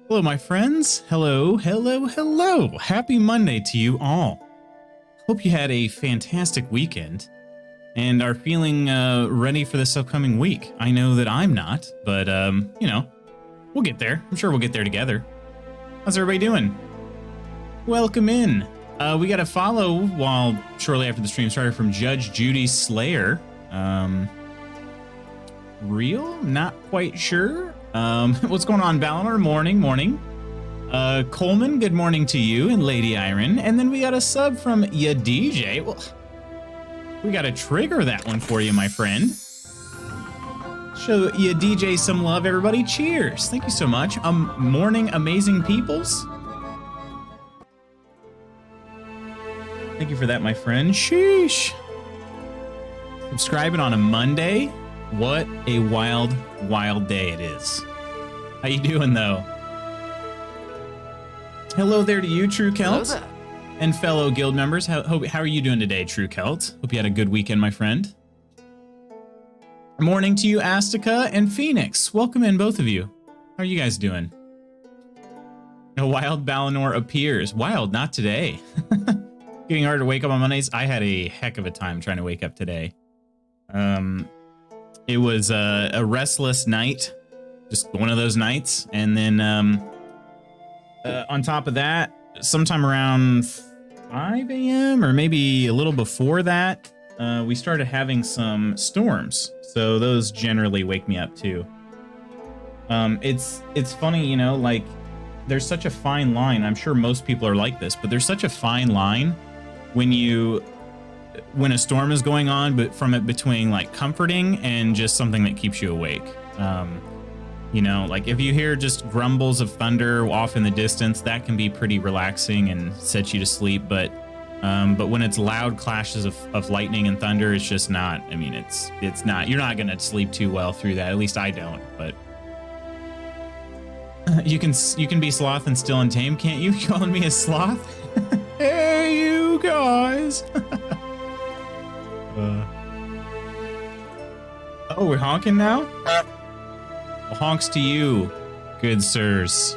Hello, my friends. Hello, hello, hello. Happy Monday to you all. Hope you had a fantastic weekend and are feeling ready for this upcoming week. I know that I'm not, but, we'll get there. I'm sure we'll get there together. How's everybody doing? Welcome in. We got a follow while shortly after the stream started from Judge Judy Slayer. Real? Not quite sure. What's going on, Valor? Morning. Coleman, good morning to you, and Lady Iron. And then we got a sub from ya DJ. Well, we got to trigger that one for you, my friend. Show ya DJ some love, everybody. Cheers. Thank you so much. Morning, amazing peoples. Thank you for that, my friend. Sheesh. Subscribing on a Monday. What a wild, wild day it is. How you doing, though? Hello there to you, True Celt, and fellow guild members. How are you doing today, True Celt? Hope you had a good weekend, my friend. Morning to you, Astica and Phoenix. Welcome in, both of you. How are you guys doing? A wild Balinor appears. Wild, not today. Getting hard to wake up on Mondays. I had a heck of a time trying to wake up today. It was a restless night, just one of those nights. And then on top of that, sometime around 5 a.m. or maybe a little before that, we started having some storms. So those generally wake me up too. It's funny, you know, like there's such a fine line. I'm sure most people are like this, but there's such a fine line when a storm is going on, but from it between like comforting and just something that keeps you awake. You know, like if you hear just grumbles of thunder off in the distance, that can be pretty relaxing and set you to sleep. But when it's loud clashes of lightning and thunder, it's just not. I mean, it's not. You're not gonna sleep too well through that. At least I don't. But you can be sloth and still untamed, can't you? You calling me a sloth? Hey, you guys. Oh, we're honking now? Well, honks to you, good sirs.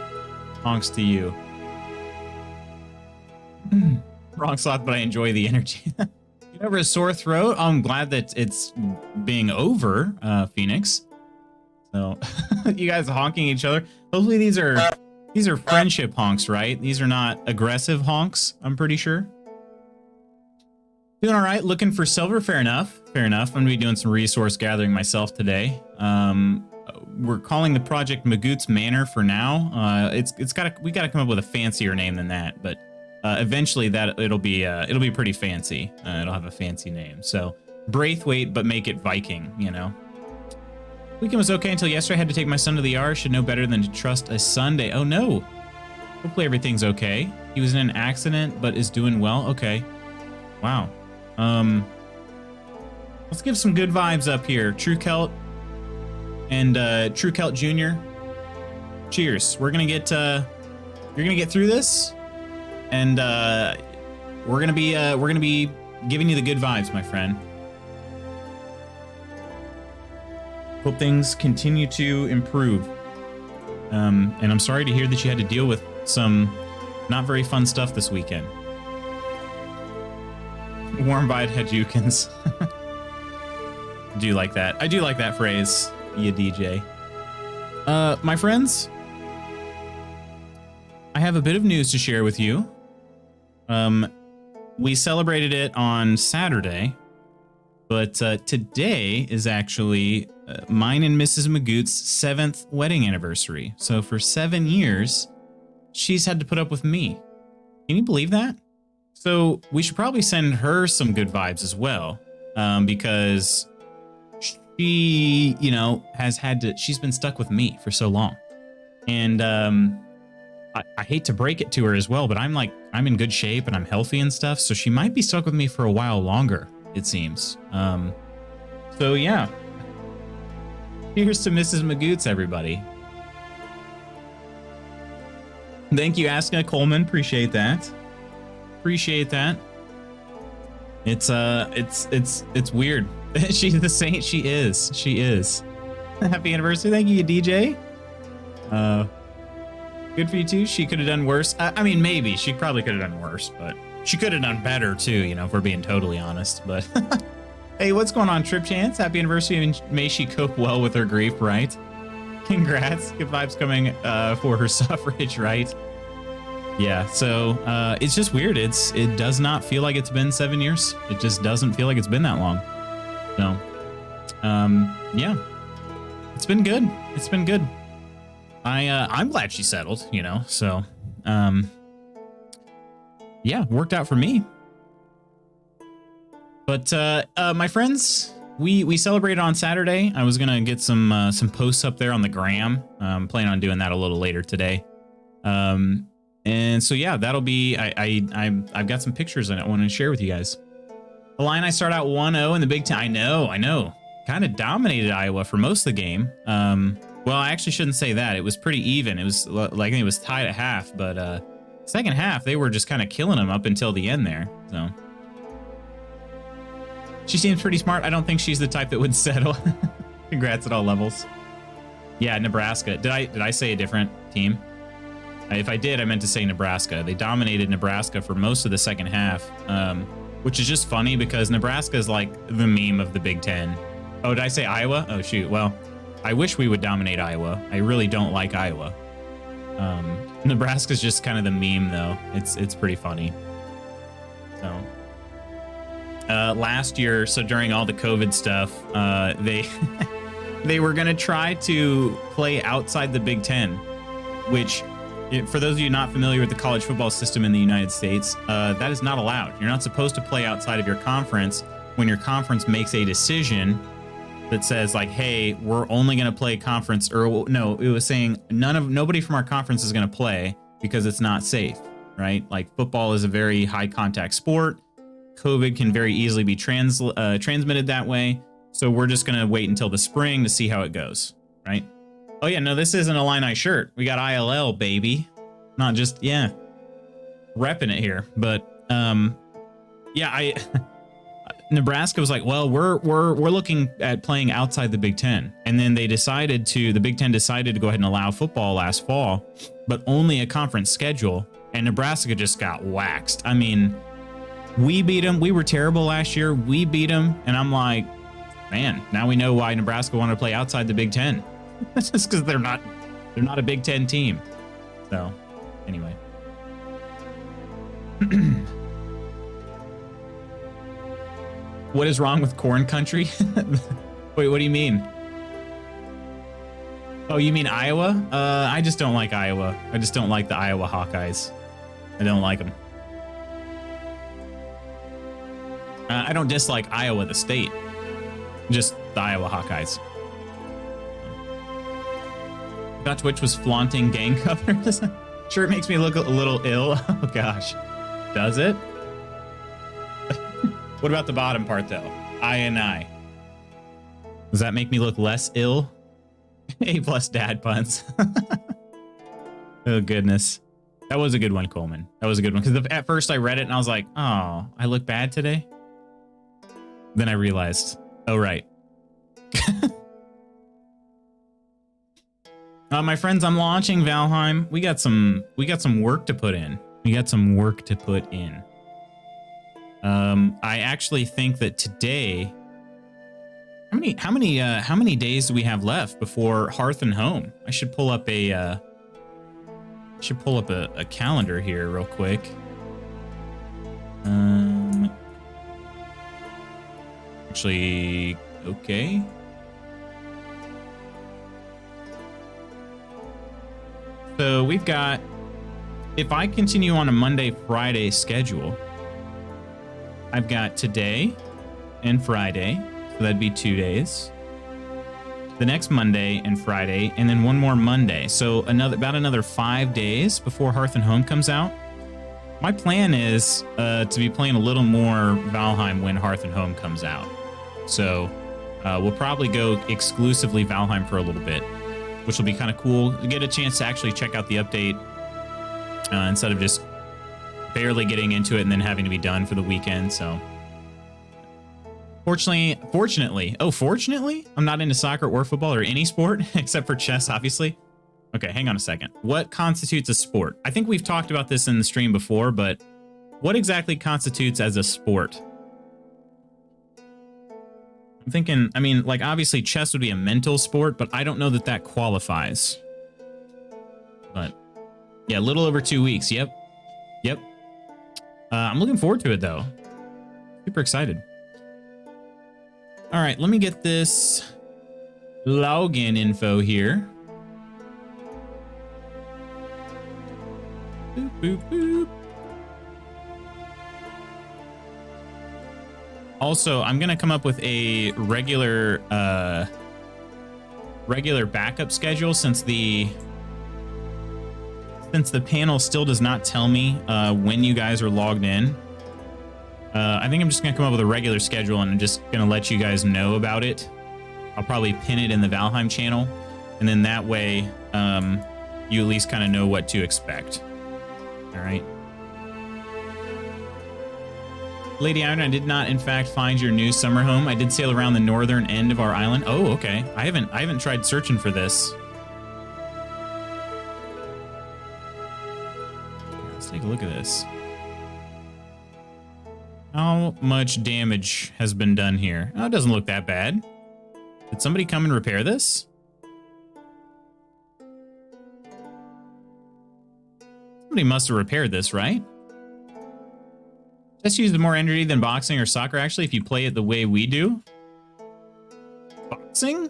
Honks to you. Wrong sloth, but I enjoy the energy. You ever a sore throat? I'm glad that it's being over, Phoenix. So, you guys honking each other. Hopefully these are friendship honks, right? These are not aggressive honks, I'm pretty sure. Doing all right, looking for silver, fair enough. Fair enough, I'm gonna be doing some resource gathering myself today. We're calling the project McGoots Manor for now. We gotta come up with a fancier name than that, but eventually it'll be pretty fancy. It'll have a fancy name. So Braithwaite, but make it Viking, you know. Weekend was okay until yesterday. I had to take my son to the ER. Should know better than to trust a Sunday. Oh no. Hopefully everything's okay. He was in an accident, but is doing well. Okay. Wow. Let's give some good vibes up here. True Celt and True Celt Jr. Cheers. We're gonna get you're gonna get through this, and we're gonna be giving you the good vibes, my friend. Hope things continue to improve. And I'm sorry to hear that you had to deal with some not very fun stuff this weekend. Warm vibe Hadjukins. Do you like that? I do like that phrase, ya DJ. My friends, I have a bit of news to share with you. We celebrated it on Saturday, but today is actually mine and Mrs. McGoots' 7th wedding anniversary. So for 7 years, she's had to put up with me. Can you believe that? So we should probably send her some good vibes as well, because she, you know, she's been stuck with me for so long. And I hate to break it to her as well, but I'm in good shape and I'm healthy and stuff. So she might be stuck with me for a while longer, it seems. So yeah. Here's to Mrs. McGoots, everybody. Thank you, Aska Coleman. Appreciate that. Appreciate that. It's weird. She's the saint she is. She is. Happy anniversary. Thank you, DJ. Good for you too. She could have done worse. I mean, maybe she probably could have done worse, but she could have done better too, you know, if we're being totally honest. But hey, what's going on, Trip Chance? Happy anniversary, and may she cope well with her grief, right? Congrats. Good vibes coming for her suffrage, right? Yeah, so it's just weird. It does not feel like it's been 7 years. It just doesn't feel like it's been that long. So, yeah, it's been good. It's been good. I'm glad she settled, you know. So, yeah, worked out for me. But my friends, we celebrated on Saturday. I was gonna get some posts up there on the gram. Planning on doing that a little later today. And so yeah, that'll be. I've got some pictures in it I want to share with you guys. Illini start out 1-0 in the Big Ten. I know. Kind of dominated Iowa for most of the game. Well, I actually shouldn't say that. It was pretty even. It was like it was tied at half, but second half they were just kind of killing them up until the end there. So she seems pretty smart. I don't think she's the type that would settle. Congrats at all levels. Yeah, Nebraska. Did I say a different team? If I did, I meant to say Nebraska. They dominated Nebraska for most of the second half, which is just funny because Nebraska is like the meme of the Big Ten. Oh, did I say Iowa? Oh, shoot. Well, I wish we would dominate Iowa. I really don't like Iowa. Nebraska's just kind of the meme, though. It's pretty funny. So, last year, so during all the COVID stuff, they were going to try to play outside the Big Ten, which, for those of you not familiar with the college football system in the United States, that is not allowed. You're not supposed to play outside of your conference when your conference makes a decision that says like, hey, we're only going to play conference, or no, it was saying nobody from our conference is going to play because it's not safe, right? Like football is a very high contact sport. COVID can very easily be transmitted that way. So we're just going to wait until the spring to see how it goes, right? Oh yeah, no, this isn't a Illini shirt. We got ILL, baby. Not just, yeah, repping it here. But yeah, Nebraska was like, well, we're looking at playing outside the Big Ten. And then the Big Ten decided to go ahead and allow football last fall, but only a conference schedule. And Nebraska just got waxed. I mean, we beat them. We were terrible last year. We beat them. And I'm like, man, now we know why Nebraska wanted to play outside the Big Ten. That's just because they're not a Big Ten team. So anyway. What is wrong with corn country? Wait, what do you mean? Oh, you mean Iowa? I just don't like Iowa. I just don't like the Iowa Hawkeyes. I don't like them. I don't dislike Iowa, the state. Just the Iowa Hawkeyes. Thought Twitch was flaunting gang colors. Sure, it makes me look a little ill. Oh gosh. Does it? What about the bottom part though? I. Does that make me look less ill? A+ dad puns. Oh goodness. That was a good one, Coleman. That was a good one. Because at first I read it and I was like, oh, I look bad today. Then I realized, oh right. My friends, I'm launching Valheim. We got some work to put in. I actually think that today, how many days do we have left before Hearth and Home? I should pull up a calendar here real quick. Actually, okay. So we've got, if I continue on a Monday-Friday schedule, I've got today and Friday, so that'd be 2 days. The next Monday and Friday, and then one more Monday. So about another 5 days before Hearth and Home comes out. My plan is to be playing a little more Valheim when Hearth and Home comes out. So we'll probably go exclusively Valheim for a little bit, which will be kind of cool. Get a chance to actually check out the update instead of just barely getting into it and then having to be done for the weekend. So fortunately, I'm not into soccer or football or any sport except for chess, obviously. Okay, hang on a second. What constitutes a sport? I think we've talked about this in the stream before, but what exactly constitutes as a sport? I'm thinking, I mean, like, obviously chess would be a mental sport, but I don't know that that qualifies. But, yeah, a little over 2 weeks. Yep. Yep. I'm looking forward to it, though. Super excited. All right, let me get this login info here. Boop, boop, boop. Also, I'm going to come up with a regular backup schedule since the panel still does not tell me when you guys are logged in. I think I'm just going to come up with a regular schedule and I'm just going to let you guys know about it. I'll probably pin it in the Valheim channel. And then that way, you at least kind of know what to expect. All right. Lady Iron, I did not, in fact, find your new summer home. I did sail around the northern end of our island. Oh, okay. I haven't tried searching for this. Let's take a look at this. How much damage has been done here? Oh, it doesn't look that bad. Did somebody come and repair this? Somebody must have repaired this, right? Just use more energy than boxing or soccer, actually, if you play it the way we do. Boxing?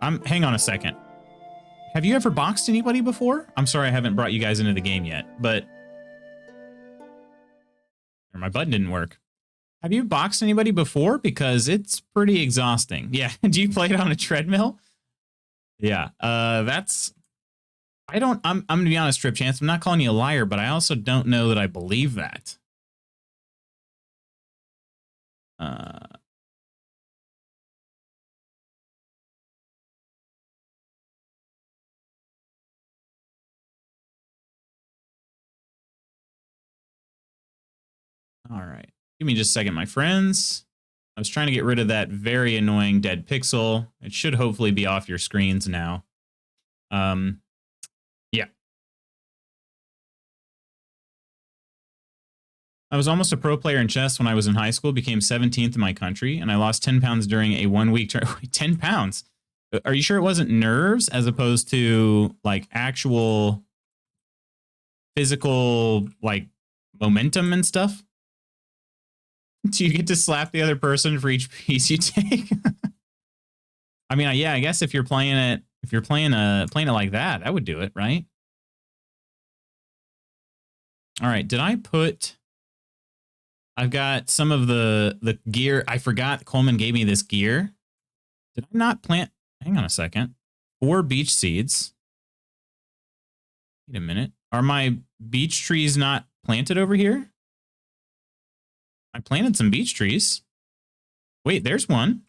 Hang on a second. Have you ever boxed anybody before? I'm sorry I haven't brought you guys into the game yet, but... my button didn't work. Have you boxed anybody before? Because it's pretty exhausting. Yeah, do you play it on a treadmill? Yeah, that's... I'm gonna be honest, Trip Chance, I'm not calling you a liar, but I also don't know that I believe that. All right. Give me just a second, my friends. I was trying to get rid of that very annoying dead pixel. It should hopefully be off your screens now. Yeah. I was almost a pro player in chess when I was in high school, became 17th in my country, and I lost 10 pounds during a 1 week 10 pounds? Are you sure it wasn't nerves as opposed to like actual physical like momentum and stuff? Do you get to slap the other person for each piece you take? I mean, yeah, I guess if you're playing it, playing it like that, that would do it, right? All right, did I put... I've got some of the gear. I forgot Coleman gave me this gear. Did I not plant? Hang on a second. 4 beech seeds. Wait a minute. Are my beech trees not planted over here? I planted some beech trees. Wait, there's one.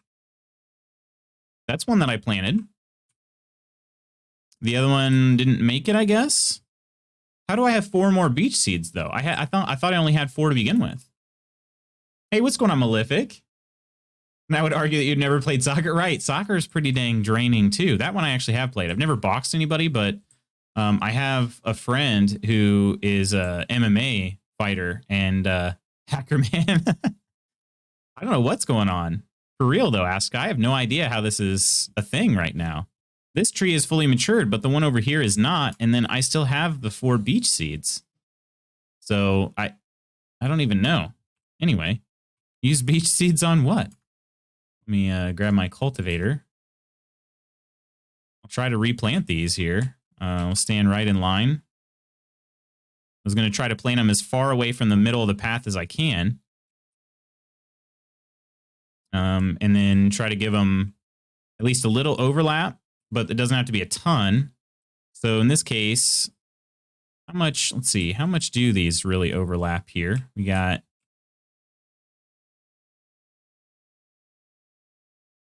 That's one that I planted. The other one didn't make it, I guess. How do I have 4 more beech seeds though? I thought I only had 4 to begin with. Hey, what's going on, Malefic? And I would argue that you've never played soccer. Right, soccer is pretty dang draining too. That one I actually have played. I've never boxed anybody, but I have a friend who is a MMA fighter and hacker man. I don't know what's going on. For real though, Ask. I have no idea how this is a thing right now. This tree is fully matured, but the one over here is not. And then I still have the 4 beech seeds. So I don't even know. Anyway, use beech seeds on what? Let me grab my cultivator. I'll try to replant these here. I'll stand right in line. I was going to try to plant them as far away from the middle of the path as I can. And then try to give them at least a little overlap, but it doesn't have to be a ton. So in this case, how much, let's see, how much do these really overlap here? We got...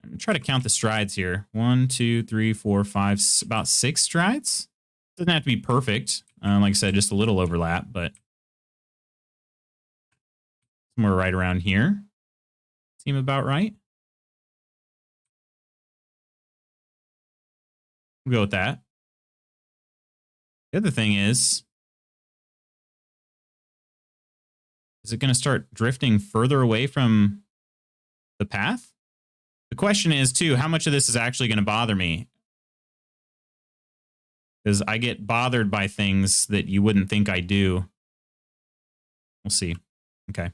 I'm going to try to count the strides here. 1, 2, 3, 4, 5, about 6 strides. Doesn't have to be perfect. Like I said, just a little overlap, but somewhere right around here. Seem about right. We'll go with that. The other thing is it going to start drifting further away from the path? The question is, too, how much of this is actually going to bother me? Because I get bothered by things that you wouldn't think I do. We'll see. Okay.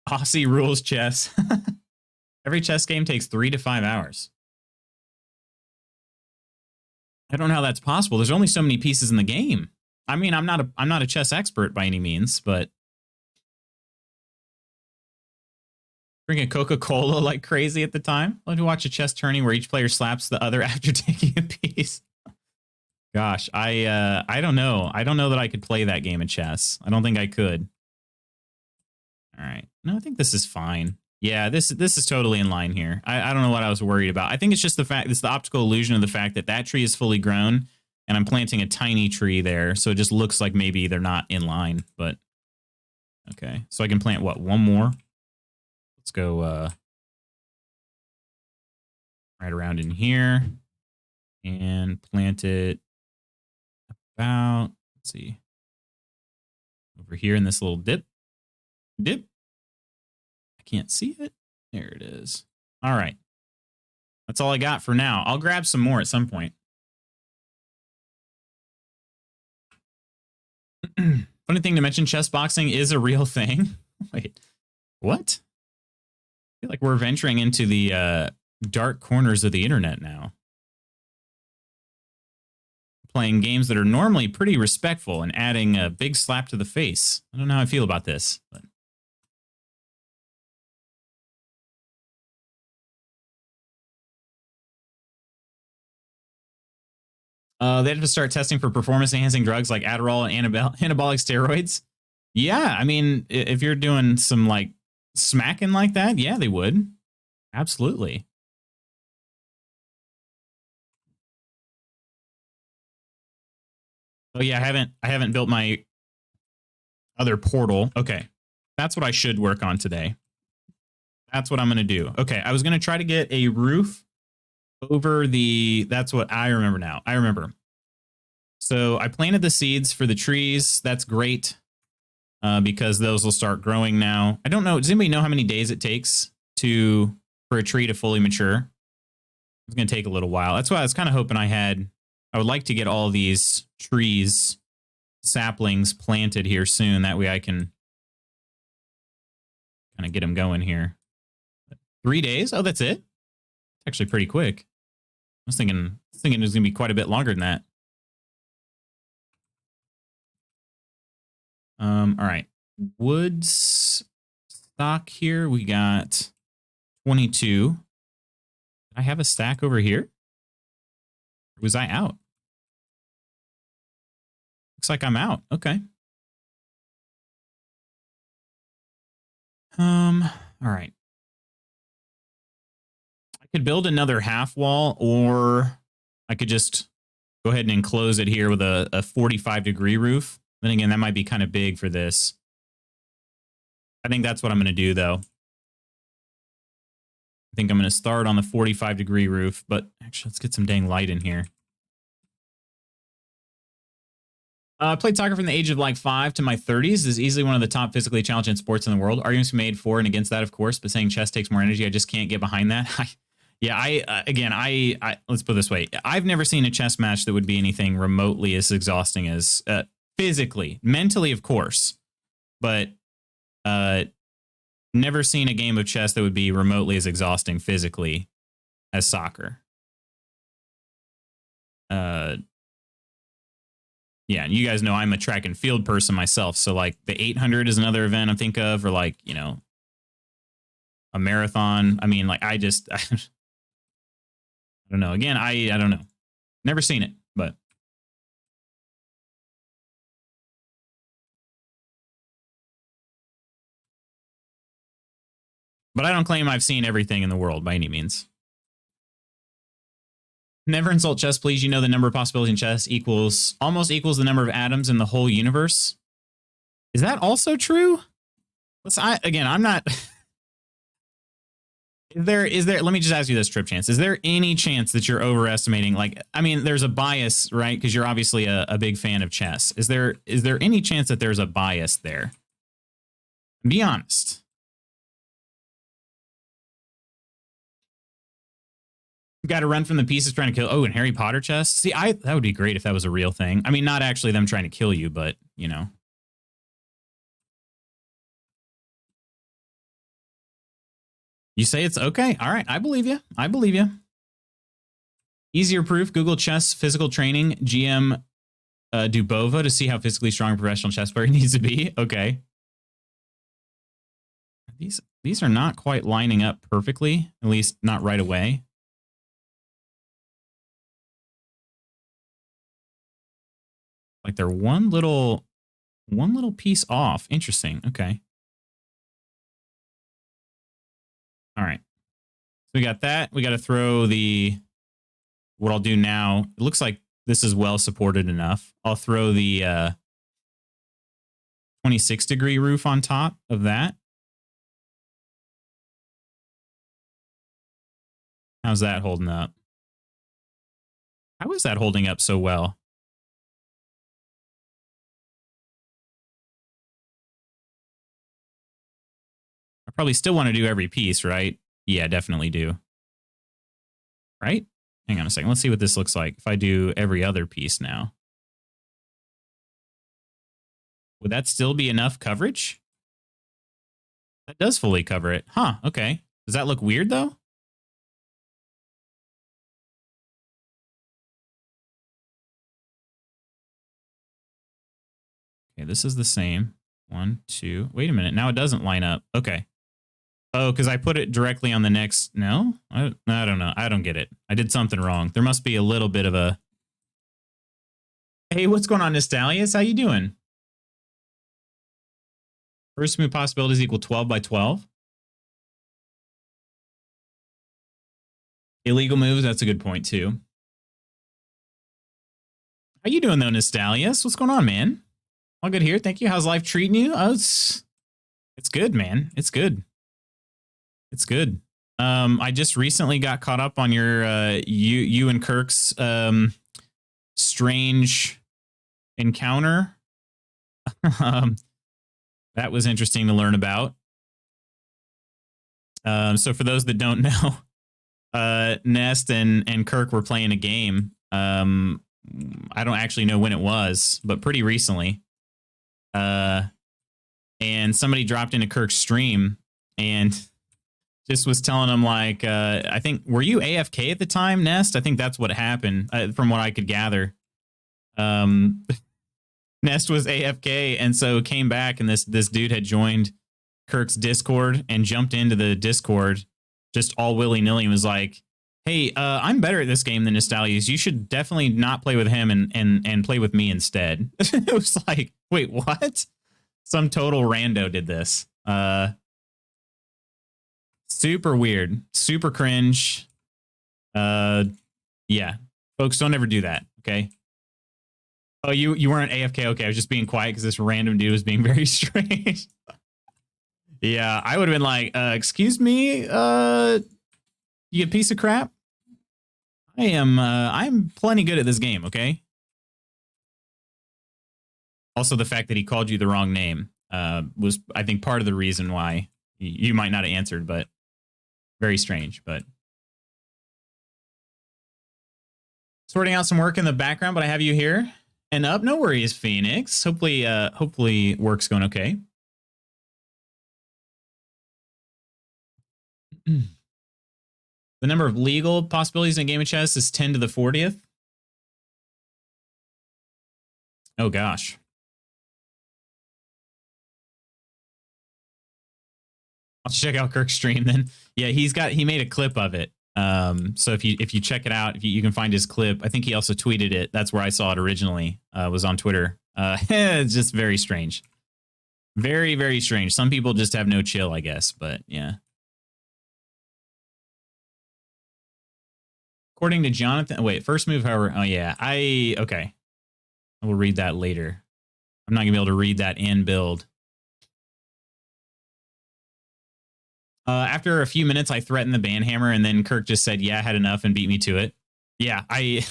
Aussie rules chess. Every chess game takes 3 to 5 hours. I don't know how that's possible. There's only so many pieces in the game. I mean, I'm not a chess expert by any means, but drinking Coca-Cola like crazy at the time. Love to watch a chess tourney where each player slaps the other after taking a piece. Gosh, I don't know. I don't know that I could play that game of chess. I don't think I could. All right. No, I think this is fine. Yeah, this is totally in line here. I don't know what I was worried about. I think it's just the fact, it's the optical illusion of the fact that that tree is fully grown and I'm planting a tiny tree there. So it just looks like maybe they're not in line, but okay. So I can plant what? One more? Let's go right around in here and plant it about, let's see, over here in this little dip. I can't see it. There it is. All right. That's all I got for now. I'll grab some more at some point. Funny thing to mention, chess boxing is a real thing. Wait, what? I feel like we're venturing into the dark corners of the internet now. Playing games that are normally pretty respectful and adding a big slap to the face. I don't know how I feel about this, but they have to start testing for performance-enhancing drugs like Adderall and anabolic steroids. Yeah, I mean, if you're doing some like smacking like that, yeah, they would. Absolutely. Oh yeah, I haven't built my other portal. Okay, that's what I should work on today. That's what I'm gonna do. Okay, I was gonna try to get a roof over the. That's what I remember now. I remember. So I planted the seeds for the trees. That's great because those will start growing now. I don't know. Does anybody know how many days it takes for a tree to fully mature? It's going to take a little while. That's why I was kind of hoping I would like to get all these trees, saplings planted here soon. That way I can kind of get them going here. 3 days? Oh, that's it? It's actually pretty quick. I was thinking it was going to be quite a bit longer than that. All right. Woods stock here. We got 22. I have a stack over here. Or was I out? Looks like I'm out. Okay. All right. I could build another half wall, or I could just go ahead and enclose it here with a 45-degree roof. Then again, that might be kind of big for this. I think that's what I'm going to do, though. I think I'm going to start on the 45-degree roof, but actually, let's get some dang light in here. I played soccer from the age of like 5 to my 30s. This is easily one of the top physically challenging sports in the world. Arguments made for and against that, of course, but saying chess takes more energy, I just can't get behind that. Let's put it this way. I've never seen a chess match that would be anything remotely as exhausting as physically. Mentally, of course, but never seen a game of chess that would be remotely as exhausting physically as soccer. Yeah, and you guys know I'm a track and field person myself, so like the 800 is another event I think of, or like, you know, a marathon. I mean, like I don't know. Again, I don't know. Never seen it, but I don't claim I've seen everything in the world by any means. Never insult chess, please. You know the number of possibilities in chess almost equals the number of atoms in the whole universe. Is that also true? I'm not. Is there, let me just ask you this, Trip Chance. Is there any chance that you're overestimating? Like, I mean, there's a bias, right? Because you're obviously a big fan of chess. Is there any chance that there's a bias there? Be honest. Got to run from the pieces trying to kill. Oh, and Harry Potter chess. See, that would be great if that was a real thing. I mean, not actually them trying to kill you, but you know. You say it's okay. All right, I believe you. I believe you. Easier proof. Google chess physical training. GM Dubova to see how physically strong a professional chess player needs to be. Okay. These are not quite lining up perfectly, at least not right away. Like they're one little piece off. Interesting. Okay. All right. So we got that. We got to throw what I'll do now. It looks like this is well supported enough. I'll throw the 26-degree roof on top of that. How's that holding up? How is that holding up so well? I probably still want to do every piece, right? Yeah, definitely do. Right? Hang on a second. Let's see what this looks like if I do every other piece now. Would that still be enough coverage? That does fully cover it. Huh, okay. Does that look weird, though? Okay, this is the same. 1, 2. Wait a minute. Now it doesn't line up. Okay. Oh, because I put it directly on the next. No? I don't know. I don't get it. I did something wrong. There must be a little bit of a. Hey, what's going on, Nostalius? How you doing? First move possibilities equal 12 by 12. Illegal moves, that's a good point, too. How you doing, though, Nostalius? What's going on, man? All good here. Thank you. How's life treating you? Oh, it's good, man. It's good. It's good. I just recently got caught up on your you and Kirk's strange encounter. That was interesting to learn about. So for those that don't know, Nest and Kirk were playing a game. I don't actually know when it was, but pretty recently. And somebody dropped into Kirk's stream and just was telling him, like, I think, were you AFK at the time, Nest? I think that's what happened, from what I could gather. Nest was AFK, and so came back, and this dude had joined Kirk's Discord and jumped into the Discord just all willy-nilly and was like, hey, I'm better at this game than Nostalius. You should definitely not play with him and play with me instead. It was like, wait, what? Some total rando did this. Super weird, super cringe. Yeah, folks, don't ever do that. Okay. Oh, you weren't AFK. Okay, I was just being quiet because this random dude was being very strange. Yeah, I would have been like, excuse me, you piece of crap. I'm plenty good at this game. Okay. Also, the fact that he called you the wrong name was, I think, part of the reason why you might not have answered, but very strange. But sorting out some work in the background, but I have you here and up. No worries, Phoenix. Hopefully work's going okay. The number of legal possibilities in a game of chess is 10 to the 40th. Oh gosh. I'll check out Kirk's stream then. Yeah, he made a clip of it. So if you check it out, if you can find his clip, I think he also tweeted it. That's where I saw it originally. Was on Twitter. It's just very strange. Very, very strange. Some people just have no chill, I guess, but yeah. According to Jonathan, wait, first move, however, oh yeah, okay. I will read that later. I'm not gonna be able to read that in build. After a few minutes, I threatened the banhammer, and then Kirk just said, "Yeah, I had enough," and beat me to it. Yeah, I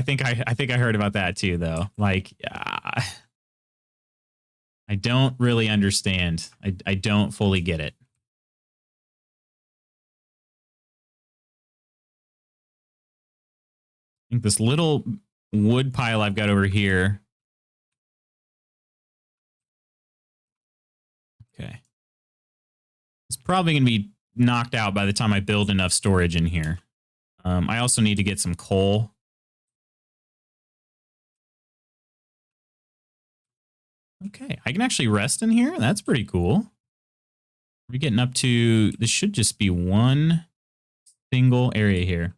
think I heard about that too, though. Like, I don't really understand. I don't fully get it. I think this little wood pile I've got over here. Okay. It's probably going to be knocked out by the time I build enough storage in here. I also need to get some coal. Okay, I can actually rest in here. That's pretty cool. We're getting up to, this should just be one single area here.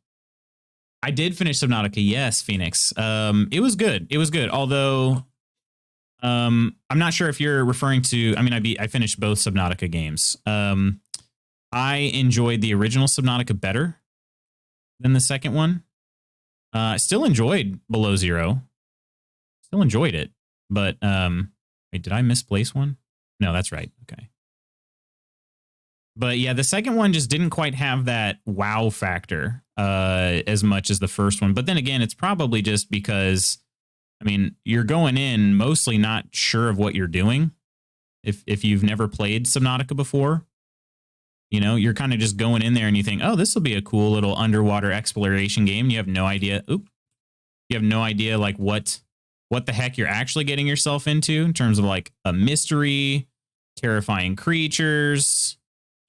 I did finish Subnautica. Yes, Phoenix. It was good. It was good. Although, I'm not sure if you're referring to, I mean, I finished both Subnautica games. I enjoyed the original Subnautica better than the second one. I still enjoyed Below Zero. Still enjoyed it. But, wait, did I misplace one? No, that's right. Okay. But yeah, the second one just didn't quite have that wow factor as much as the first one. But then again, it's probably just because, I mean, you're going in mostly not sure of what you're doing. If you've never played Subnautica before, you know, you're kind of just going in there and you think, oh, this will be a cool little underwater exploration game. You have no idea. You have no idea like what the heck you're actually getting yourself into in terms of like a mystery, terrifying creatures,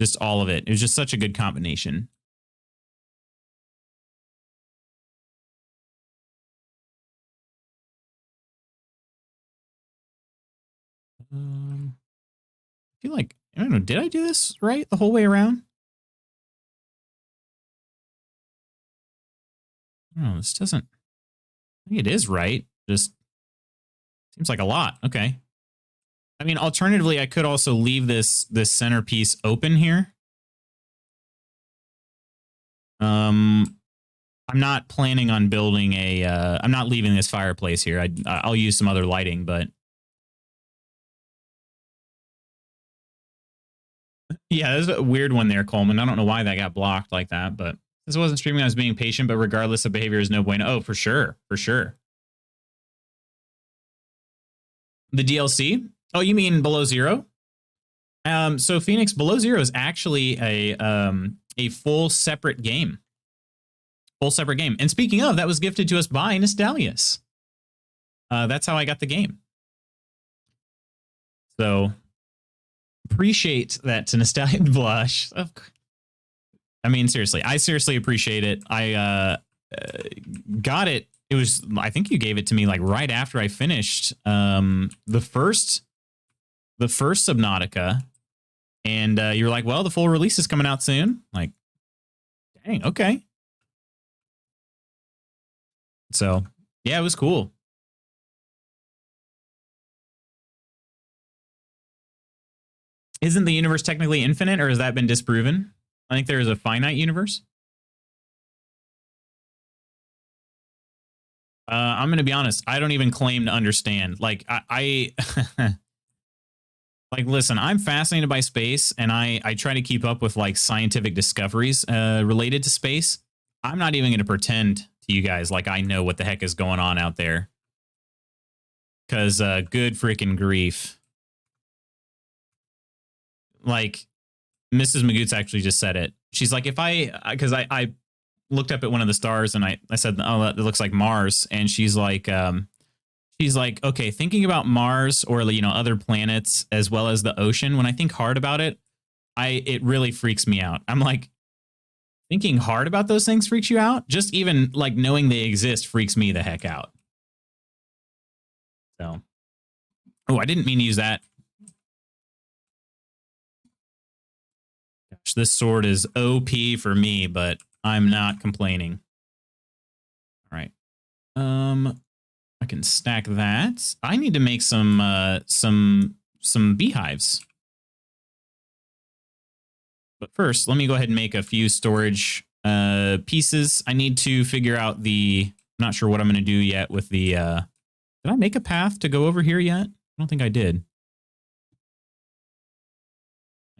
just all of it. It was just such a good combination. I feel like, I don't know, did I do this right the whole way around? No, this doesn't, I think it is right. Just seems like a lot. Okay. I mean, alternatively, I could also leave this centerpiece open here. I'm not planning on building a, I'm not leaving this fireplace here. I'll use some other lighting, but yeah, there's a weird one there, Coleman. I don't know why that got blocked like that, but this wasn't streaming. I was being patient, but regardless of behavior is no bueno. Oh, for sure. For sure. The DLC? Oh, you mean Below Zero? So Phoenix, Below Zero is actually a full separate game. Full separate game. And speaking of, that was gifted to us by Nostalius. That's how I got the game. So appreciate that to Nostalius Blush. I mean, seriously, I seriously appreciate it. I got it. It was, I think you gave it to me like right after I finished the first Subnautica, and you're like, well, the full release is coming out soon. Like, dang, okay. So yeah, it was cool. Isn't the universe technically infinite, or has that been disproven? I think there is a finite universe. I'm going to be honest. I don't even claim to understand. Like I like, listen, I'm fascinated by space, and I try to keep up with like scientific discoveries related to space. I'm not even going to pretend to you guys like I know what the heck is going on out there. Because good freaking grief. Like, Mrs. McGoots actually just said it. She's like, if because I looked up at one of the stars and I said, oh, that looks like Mars. And she's like, okay, thinking about Mars or, you know, other planets as well as the ocean, when I think hard about it, it really freaks me out. I'm like, thinking hard about those things freaks you out? Just even like knowing they exist freaks me the heck out. So, oh, I didn't mean to use that. Gosh, this sword is OP for me, but I'm not complaining. All right. I can stack that. I need to make some beehives. But first, let me go ahead and make a few storage pieces. I need to figure out I'm not sure what I'm going to do yet with the, did I make a path to go over here yet? I don't think I did.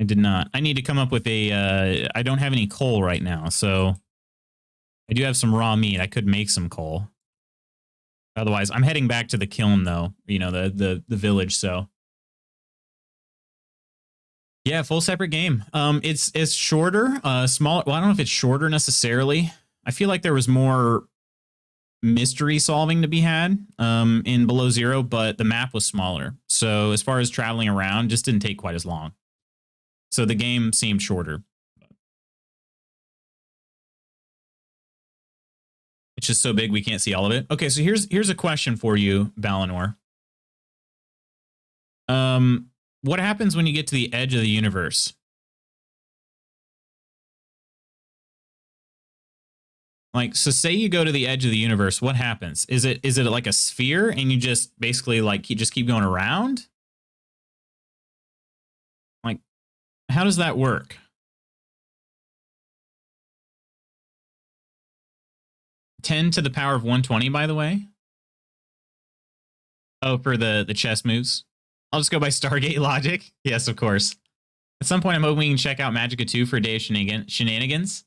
I did not. I need to come up with a. I don't have any coal right now, so I do have some raw meat. I could make some coal. Otherwise, I'm heading back to the kiln, though. You know, the village. So yeah, full separate game. It's shorter, smaller. Well, I don't know if it's shorter necessarily. I feel like there was more mystery solving to be had in Below Zero, but the map was smaller. So as far as traveling around, just didn't take quite as long. So the game seemed shorter. It's just so big we can't see all of it. Okay, so here's a question for you, Balinor. What happens when you get to the edge of the universe? Like, so say you go to the edge of the universe, what happens? Is it like a sphere and you just basically like you just keep going around? Like, how does that work? 10 to the power of 120, by the way. Oh, for the chess moves. I'll just go by Stargate logic. Yes, of course. At some point, I'm hoping we can check out Magica 2 for a day of shenanigans.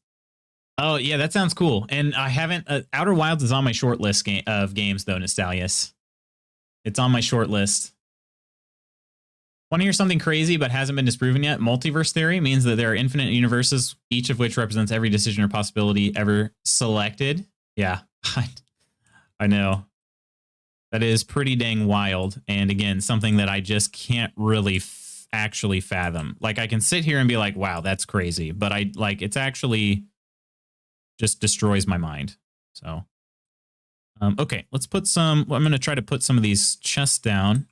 Oh, yeah, that sounds cool. And I haven't... Outer Wilds is on my short list of games, though, Nostalius. It's on my short list. Want to hear something crazy but hasn't been disproven yet? Multiverse theory means that there are infinite universes, each of which represents every decision or possibility ever selected. Yeah, I know. That is pretty dang wild. And again, something that I just can't really actually fathom. Like, I can sit here and be like, wow, that's crazy. But I like, it's actually just destroys my mind. So, okay, let's put some, well, I'm going to try to put some of these chests down.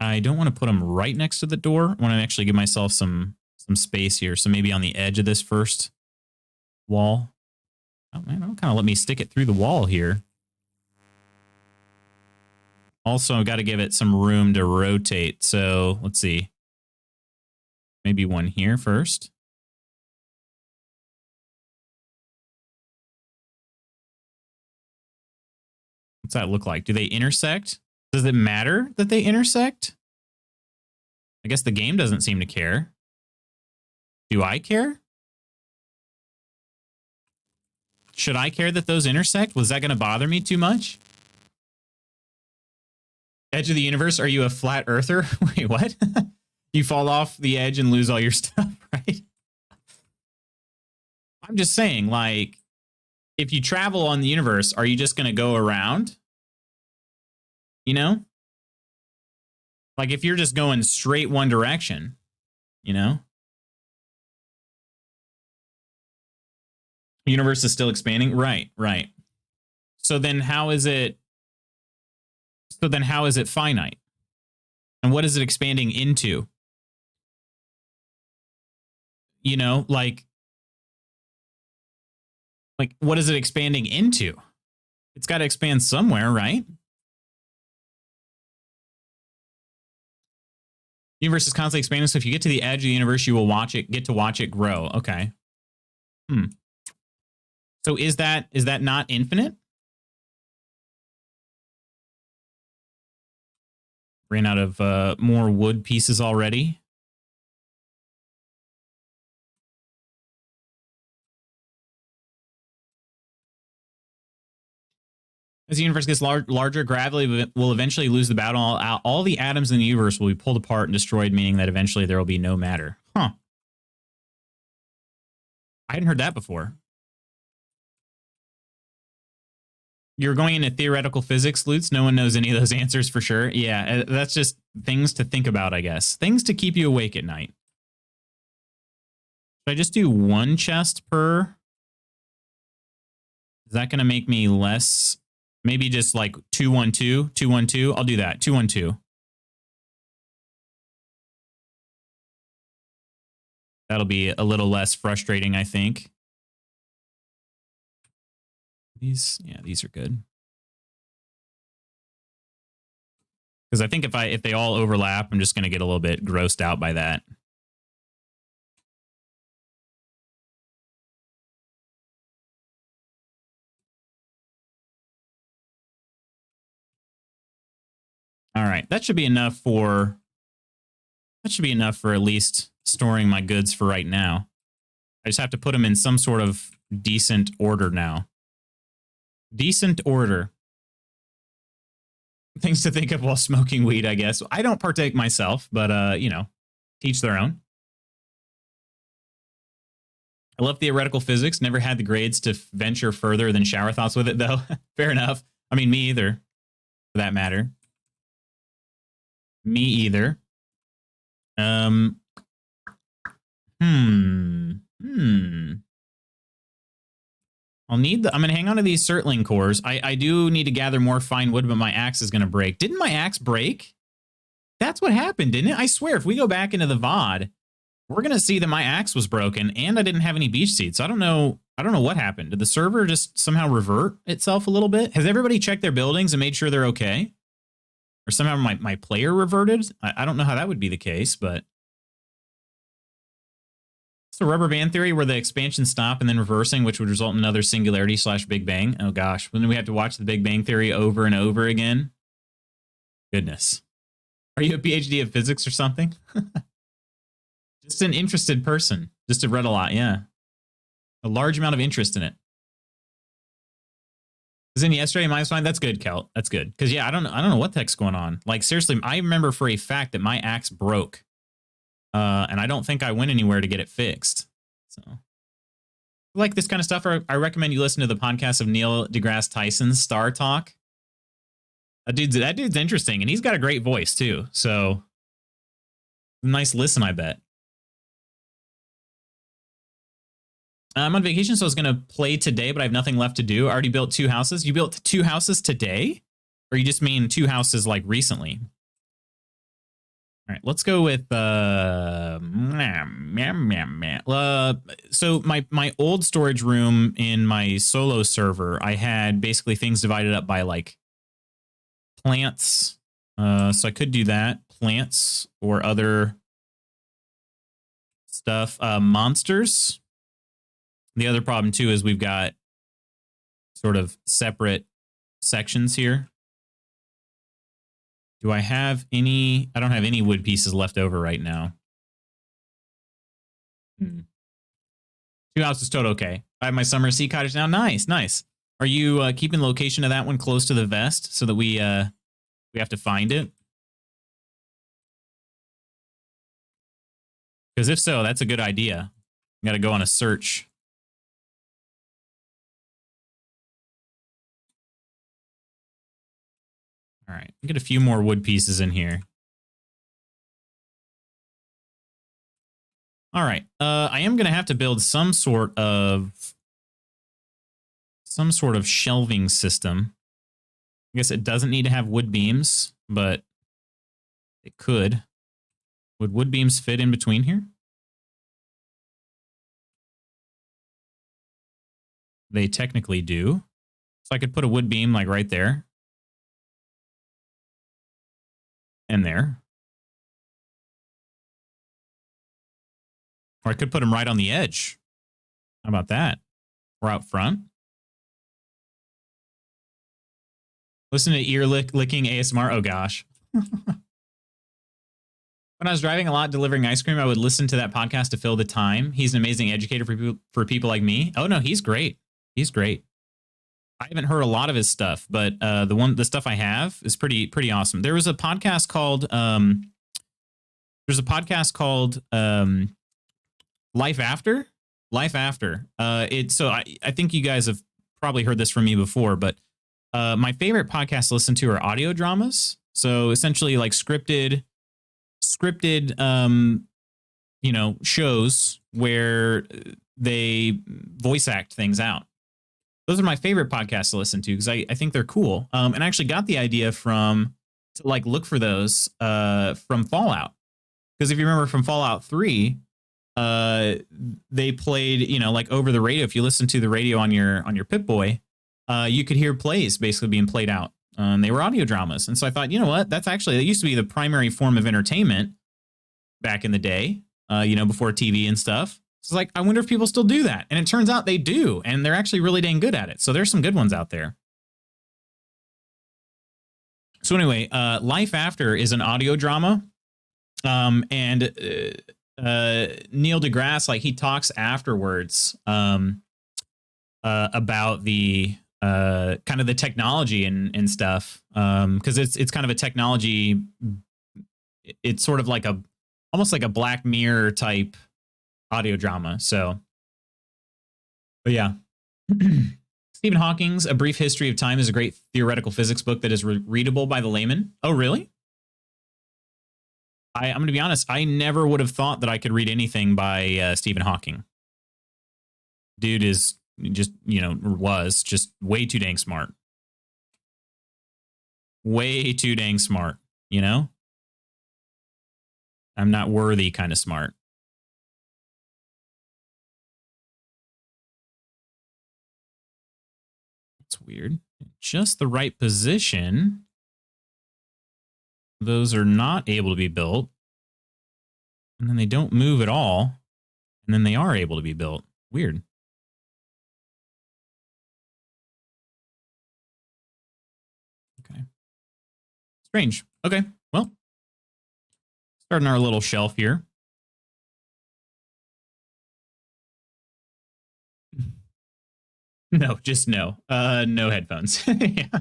I don't want to put them right next to the door. I want to actually give myself some space here. So maybe on the edge of this first wall. Oh man, don't kind of let me stick it through the wall here. Also, I've got to give it some room to rotate. So let's see. Maybe one here first. What's that look like? Do they intersect? Does it matter that they intersect? I guess the game doesn't seem to care. Do I care? Should I care that those intersect? Was that going to bother me too much? Edge of the universe, are you a flat earther? Wait, what? You fall off the edge and lose all your stuff, right? I'm just saying, like, if you travel on the universe, are you just going to go around? You know? Like, if you're just going straight one direction, you know? Universe is still expanding? Right, right. So then how is it finite? And what is it expanding into? You know, like what is it expanding into? It's got to expand somewhere, right? Universe is constantly expanding, so if you get to the edge of the universe, you will get to watch it grow. Okay. So is that not infinite? Ran out of more wood pieces already. As the universe gets larger, gravity will eventually lose the battle. All the atoms in the universe will be pulled apart and destroyed, meaning that eventually there will be no matter. Huh. I hadn't heard that before. You're going into theoretical physics, Lutz. No one knows any of those answers for sure. Yeah, that's just things to think about, I guess. Things to keep you awake at night. Should I just do one chest per? Is that going to make me less? Maybe just like 212, 212. I'll do that. 212. That'll be a little less frustrating, I think. These are good. Because I think if they all overlap, I'm just going to get a little bit grossed out by that. All right, that should be enough for at least storing my goods for right now. I just have to put them in some sort of decent order now. Decent order. Things to think of while smoking weed, I guess. I don't partake myself, but, you know, teach their own. I love theoretical physics. Never had the grades to venture further than shower thoughts with it, though. Fair enough. I mean, me either, for that matter. Me either. I'll need I'm going to hang on to these Surtling cores. I do need to gather more fine wood, but my axe is going to break. Didn't my axe break? That's what happened, didn't it? I swear, if we go back into the VOD, we're going to see that my axe was broken and I didn't have any beach seeds. So I don't know what happened. Did the server just somehow revert itself a little bit? Has everybody checked their buildings and made sure they're okay? Or somehow my player reverted? I don't know how that would be the case, but it's a rubber band theory where the expansion stop and then reversing, which would result in another singularity / Big Bang. Oh gosh, when we have to watch the Big Bang Theory over and over again. Goodness. Are you a PhD of physics or something? Just an interested person. Just have read a lot, yeah. A large amount of interest in it. Was in yesterday, mine's fine. That's good, Kelt. That's good. Because yeah, I don't know what the heck's going on. Like seriously, I remember for a fact that my axe broke. And I don't think I went anywhere to get it fixed. So like this kind of stuff, I recommend you listen to the podcast of Neil deGrasse Tyson's Star Talk. That dude's interesting, and he's got a great voice too. So nice listen, I bet. I'm on vacation, so I was going to play today, but I have nothing left to do. I already built 2 houses. You built 2 houses today? Or you just mean 2 houses like recently? All right, let's go with so my old storage room in my solo server, I had basically things divided up by like plants. So I could do that. Plants or other stuff. Monsters. The other problem too is we've got sort of separate sections here. Do I have any? I don't have any wood pieces left over right now. 2 houses total, okay. I have my summer sea cottage now. Nice, nice. Are you keeping the location of that one close to the vest so that we have to find it? Because if so, that's a good idea. We got to go on a search. All right, get a few more wood pieces in here. All right, I am going to have to build some sort of shelving system. I guess it doesn't need to have wood beams, but it could. Would wood beams fit in between here? They technically do. So I could put a wood beam like right there. And there. Or I could put them right on the edge. How about that? Or out front. Listen to ear licking ASMR. Oh, gosh. When I was driving a lot delivering ice cream, I would listen to that podcast to fill the time. He's an amazing educator for people like me. Oh, no, he's great. He's great. I haven't heard a lot of his stuff, but the stuff I have is pretty awesome. There was a podcast called Life After. I think you guys have probably heard this from me before, but my favorite podcasts to listen to are audio dramas. So essentially like scripted shows where they voice act things out. Those are my favorite podcasts to listen to because I think they're cool. And I actually got the idea to look for those from Fallout. Because if you remember from Fallout 3, they played, like over the radio. If you listen to the radio on your Pip-Boy, you could hear plays basically being played out. And they were audio dramas. And so I thought, you know what? That used to be the primary form of entertainment back in the day, before TV and stuff. So it's like, I wonder if people still do that. And it turns out they do. And they're actually really dang good at it. So there's some good ones out there. So anyway, Life After is an audio drama. And Neil deGrasse, like he talks afterwards about the kind of the technology and stuff. Because it's kind of a technology. It's sort of like almost like a Black Mirror type audio drama. So, but yeah. Stephen Hawking's A Brief History of Time is a great theoretical physics book that is readable by the layman. Oh, really? I'm going to be honest. I never would have thought that I could read anything by Stephen Hawking. Dude is just, was just way too dang smart. Way too dang smart, I'm not worthy kind of smart. It's weird. Just the right position. Those are not able to be built. And then they don't move at all. And then they are able to be built. Weird. Okay. Strange. Okay. Well, starting our little shelf here. No, just no. No headphones. Yeah.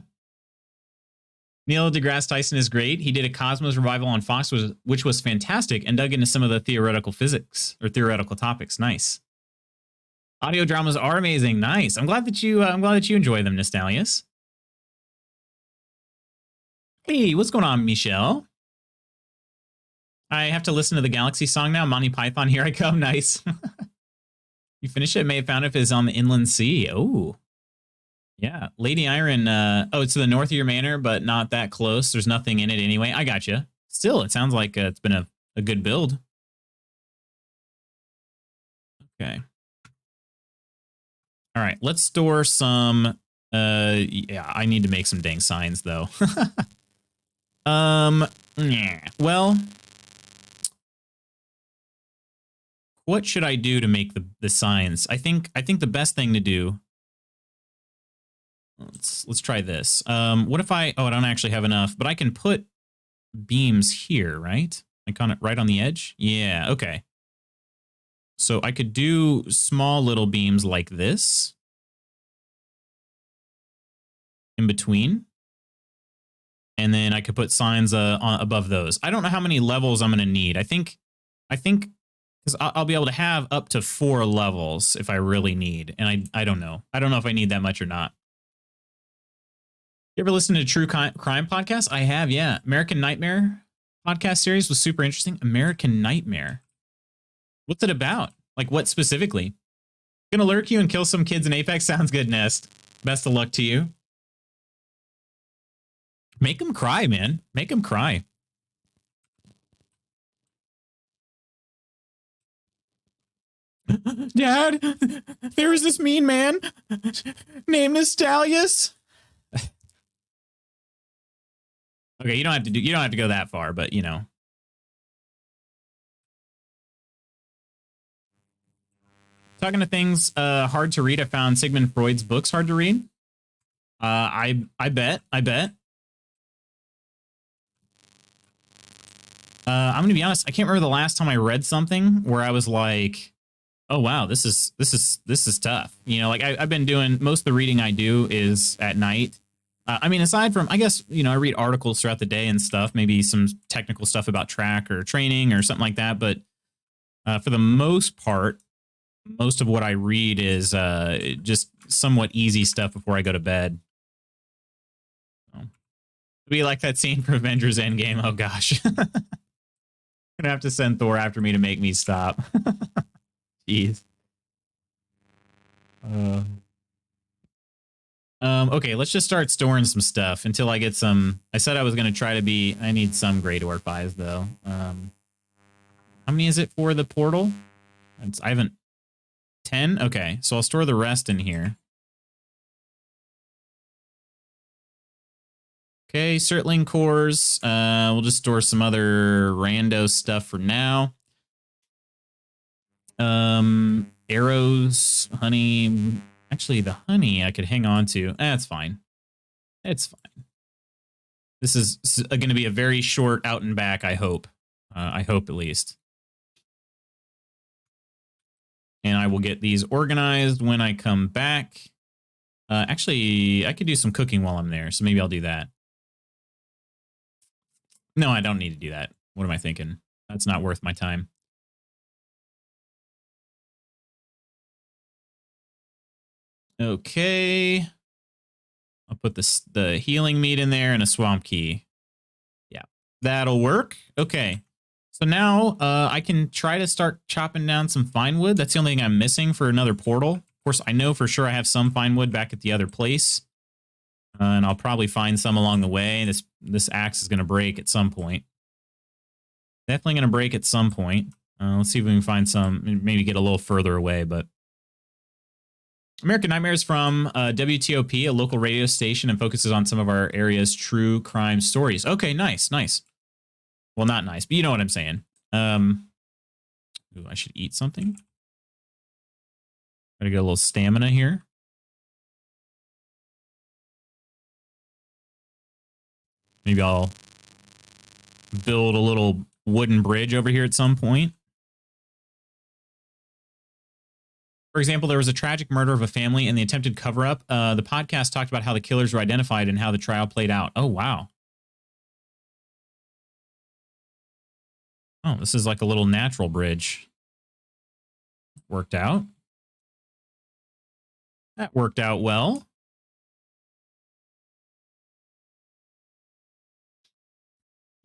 Neil deGrasse Tyson is great. He did a Cosmos revival on Fox, which was fantastic, and dug into some of the theoretical physics or theoretical topics. Nice. Audio dramas are amazing. Nice. I'm glad that you enjoy them, Nostalius. Hey, what's going on, Michelle? I have to listen to the Galaxy song now. Monty Python, Here I Come. Nice. You finish it. May have found if it's on the inland sea. Oh. Yeah, Lady Iron. It's to the north of your manor, but not that close. There's nothing in it anyway. I got you. Still, it sounds like it's been a good build. Okay. All right, let's store some. Yeah, I need to make some dang signs though. Yeah. Well, what should I do to make the signs? I think the best thing to do. Let's try this. What if I don't actually have enough, but I can put beams here, right? Like on it right on the edge? Yeah, okay. So I could do small little beams like this in between. And then I could put signs above those. I don't know how many levels I'm going to need. I think because I'll be able to have up to 4 levels if I really need. And I don't know. I don't know if I need that much or not. You ever listen to True Crime podcast? I have, yeah. American Nightmare podcast series was super interesting. American Nightmare. What's it about? Like, what specifically? Gonna lurk you and kill some kids in Apex? Sounds good, Nest. Best of luck to you. Make them cry, man. Make them cry. Dad, there was this mean man named Nostalius. Okay, you don't have to go that far, but Talking to things hard to read, I found Sigmund Freud's books hard to read. I bet. I'm gonna be honest. I can't remember the last time I read something where I was like, "Oh wow, this is tough." Like I've been doing most of the reading I do is at night. I mean, aside from, I guess, I read articles throughout the day and stuff, maybe some technical stuff about track or training or something like that. But for the most part, most of what I read is just somewhat easy stuff before I go to bed. So, be like that scene for Avengers Endgame. Oh gosh. Gonna have to send Thor after me to make me stop. Jeez. Okay, let's just start storing some stuff until I get some. I said I was gonna try to be. I need some Great Orphies though. How many is it for the portal? I haven't. 10. Okay, so I'll store the rest in here. Okay, Certling cores. We'll just store some other rando stuff for now. Arrows, honey. Actually, the honey I could hang on to. That's fine. It's fine. This is going to be a very short out and back, I hope. I hope at least. And I will get these organized when I come back. Actually, I could do some cooking while I'm there, so maybe I'll do that. No, I don't need to do that. What am I thinking? That's not worth my time. Okay. I'll put the healing meat in there and a swamp key. Yeah, that'll work. Okay. So now I can try to start chopping down some fine wood. That's the only thing I'm missing for another portal. Of course, I know for sure I have some fine wood back at the other place. And I'll probably find some along the way. This axe is going to break at some point. Definitely going to break at some point. Let's see if we can find some, maybe get a little further away, but American Nightmares from WTOP, a local radio station, and focuses on some of our area's true crime stories. Okay, nice, nice. Well, not nice, but you know what I'm saying. Ooh, I should eat something. Gotta get a little stamina here. Maybe I'll build a little wooden bridge over here at some point. For example, there was a tragic murder of a family and the attempted cover-up. The podcast talked about how the killers were identified and how the trial played out. Oh, wow. Oh, this is like a little natural bridge. Worked out. That worked out well.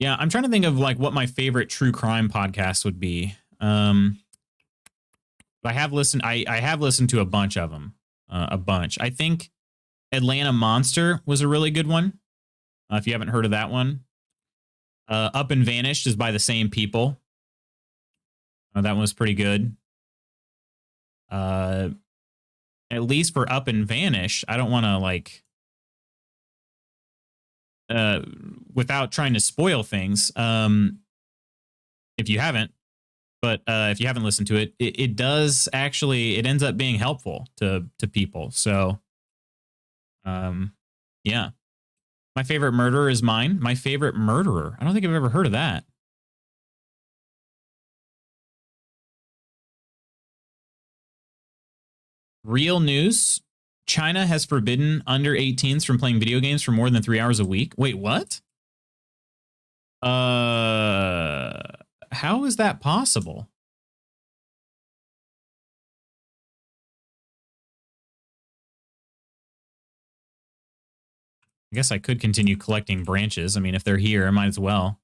Yeah, I'm trying to think of like what my favorite true crime podcast would be. I have listened. I have listened to a bunch of them. A bunch. I think Atlanta Monster was a really good one. If you haven't heard of that one, Up and Vanished is by the same people. That one was pretty good. At least for Up and Vanish, I don't want to like without trying to spoil things. If you haven't, but if you haven't listened to it, it does actually, it ends up being helpful to people. So, yeah. My favorite murderer is mine. My favorite murderer. I don't think I've ever heard of that. Real news. China has forbidden under 18s from playing video games for more than 3 hours a week. Wait, what? How is that possible? I guess I could continue collecting branches. I mean, if they're here, I might as well.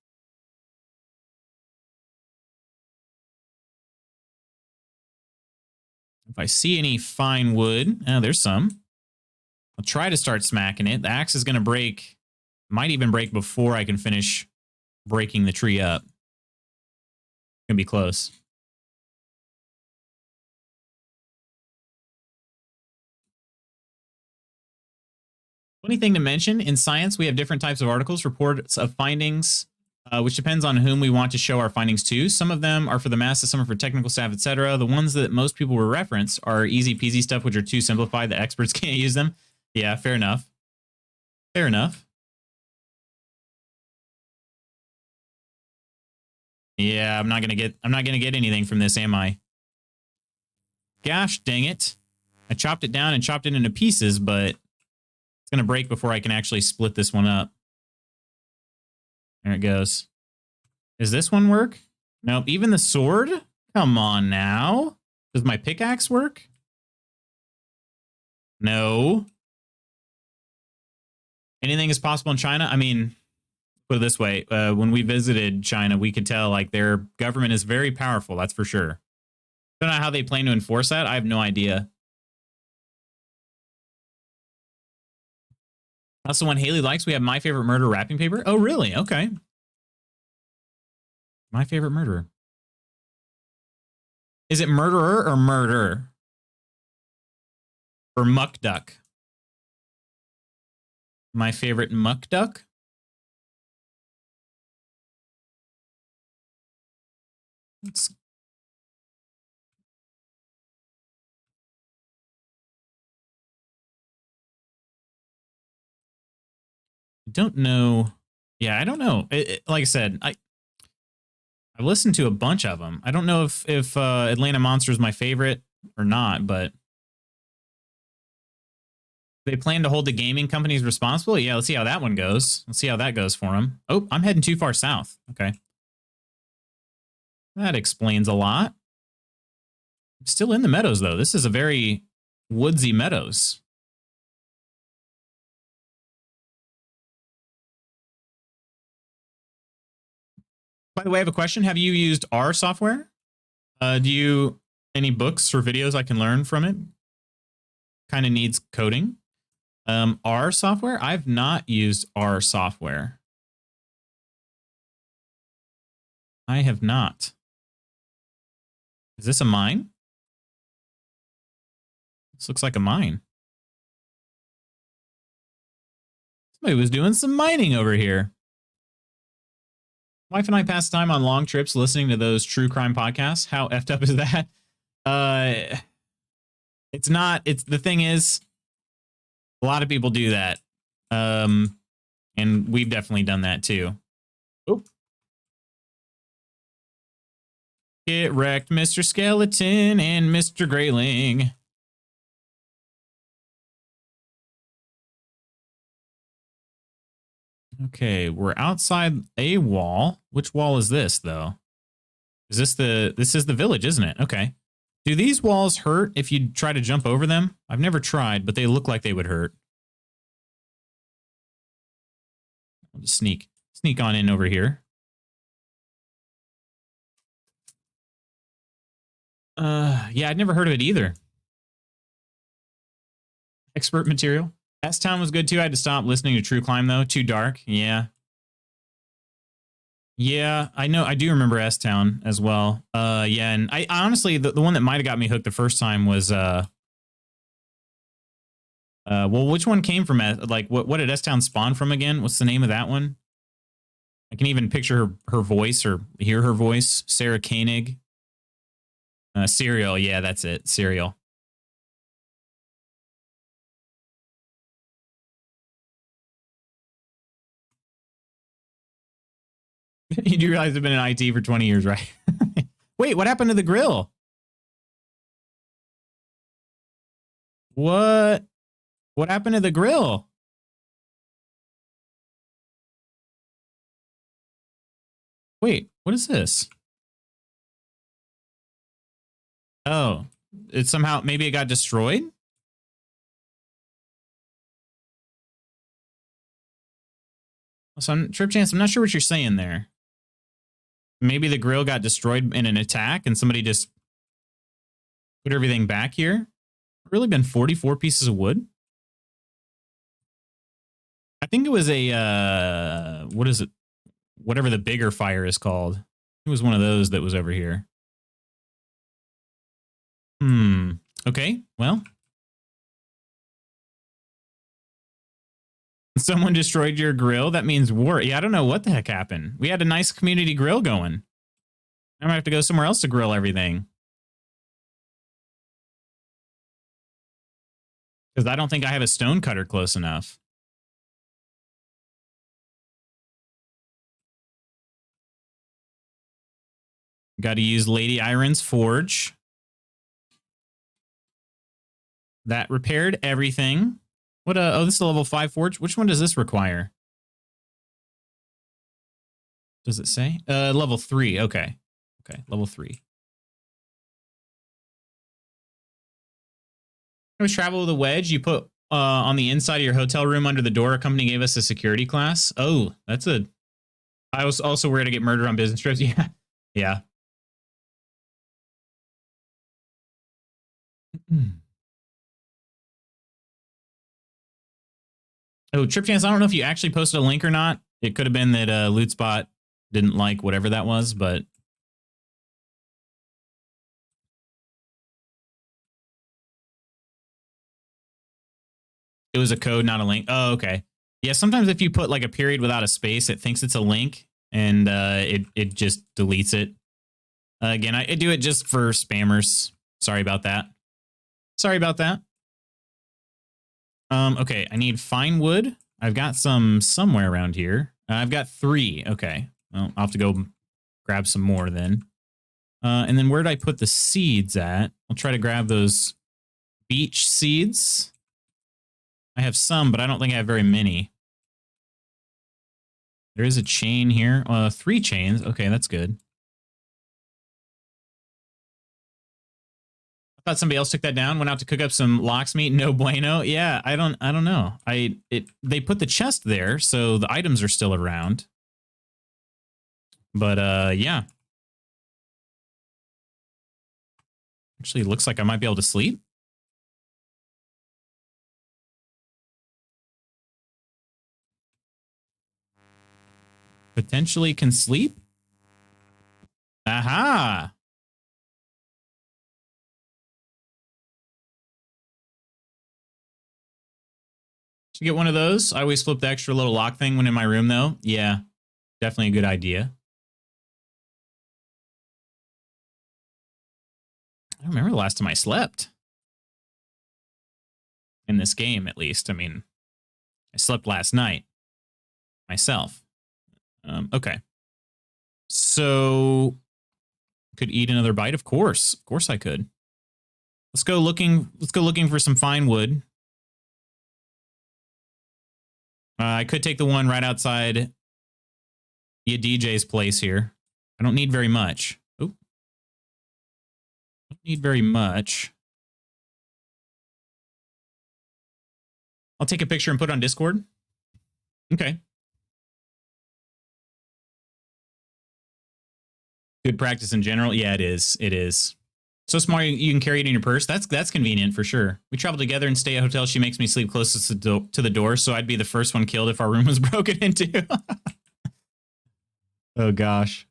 If I see any fine wood, there's some. I'll try to start smacking it. The axe is going to break. Might even break before I can finish breaking the tree up. Gonna be close. Funny thing to mention, in science, we have different types of articles, reports of findings, which depends on whom we want to show our findings to. Some of them are for the masses, some are for technical staff, etc. The ones that most people will reference are easy peasy stuff, which are too simplified that experts can't use them. Yeah, fair enough. Fair enough. Yeah, I'm not gonna get anything from this, am I? Gosh dang it. I chopped it down and chopped it into pieces, but it's gonna break before I can actually split this one up. There it goes. Does this one work? Nope. Even the sword? Come on now. Does my pickaxe work? No. Anything is possible in China? I mean, put it this way. When we visited China, we could tell like their government is very powerful. That's for sure. Don't know how they plan to enforce that. I have no idea. That's the one Haley likes. We have My Favorite Murder wrapping paper. Oh, really? Okay. My Favorite Murder. Is it murderer or murder? Or muck duck? My Favorite Muck Duck? Let's... I don't know. Yeah, I don't know. Like I said, I've listened to a bunch of them. I don't know if Atlanta Monster is my favorite or not, but they plan to hold the gaming companies responsible. Yeah, let's see how that one goes. Let's see how that goes for them. Oh, I'm heading too far south. Okay. That explains a lot. I'm still in the meadows, though. This is a very woodsy meadows. By the way, I have a question. Have you used R software? Do you any books or videos I can learn from it? Kind of needs coding. R software? I've not used R software. I have not. Is this a mine? This looks like a mine. Somebody was doing some mining over here. Wife and I pass time on long trips listening to those true crime podcasts. How effed up is that? It's not. It's the thing is, a lot of people do that. And we've definitely done that too. Oh. Get wrecked, Mr. Skeleton and Mr. Grayling. Okay, we're outside a wall. Which wall is this, though? Is this this is the village, isn't it? Okay. Do these walls hurt if you try to jump over them? I've never tried, but they look like they would hurt. I'll just sneak on in over here. Yeah, I'd never heard of it either. Expert material. S-Town was good too. I had to stop listening to True Climb though. Too dark. Yeah. Yeah, I know. I do remember S-Town as well. Yeah, and I honestly, the one that might have got me hooked the first time was well, which one came from like what did S-Town spawn from again? What's the name of that one? I can even picture her voice or hear her voice. Sarah Koenig. Serial. Yeah, that's it. Serial. You do realize I've been in IT for 20 years, right? Wait, what happened to the grill? What? What happened to the grill? Wait, what is this? Oh, it somehow, maybe it got destroyed? So Trip Chance, I'm not sure what you're saying there. Maybe the grill got destroyed in an attack and somebody just put everything back here. Really been 44 pieces of wood? I think it was a, what is it? Whatever the bigger fire is called. It was one of those that was over here. Okay, well. Someone destroyed your grill? That means war. Yeah, I don't know what the heck happened. We had a nice community grill going. I'm gonna have to go somewhere else to grill everything. Because I don't think I have a stone cutter close enough. Got to use Lady Iron's forge. That repaired everything. What oh, this is a level 5 forge. Which one does this require? Does it say? Level 3. Okay. Okay, level 3. I was travel with a wedge. You put on the inside of your hotel room under the door. A company gave us a security class. Oh, that's a... I was also where to get murdered on business trips. Yeah. Yeah. Oh, Trip Chance, I don't know if you actually posted a link or not. It could have been that LootSpot didn't like whatever that was, but... It was a code, not a link. Oh, okay. Yeah, sometimes if you put like a period without a space, it thinks it's a link, and it just deletes it. Again, I do it just for spammers. Sorry about that. Sorry about that. Okay, I need fine wood. I've got some somewhere around here. I've got 3. Okay. Well, I'll have to go grab some more then. And then where did I put the seeds at? I'll try to grab those beech seeds. I have some, but I don't think I have very many. There is a chain here. 3 chains. Okay, that's good. I thought somebody else took that down. Went out to cook up some lox meat. No bueno. Yeah, I don't know. They put the chest there, so the items are still around. But yeah. Actually, it looks like I might be able to sleep. Potentially can sleep. Aha. Should get one of those. I always flip the extra little lock thing when in my room, though. Yeah, definitely a good idea. I don't remember the last time I slept. In this game, at least. I mean, I slept last night. Myself. Okay. So, could eat another bite? Of course. Of course I could. Let's go looking for some fine wood. I could take the one right outside DJ's place here. I don't need very much. Oh. Don't need very much. I'll take a picture and put it on Discord. Okay. Good practice in general. Yeah, it is. It is. So smart you can carry it in your purse. That's convenient for sure. We travel together and stay at hotels. She makes me sleep closest to the door, so I'd be the first one killed if our room was broken into. Oh gosh.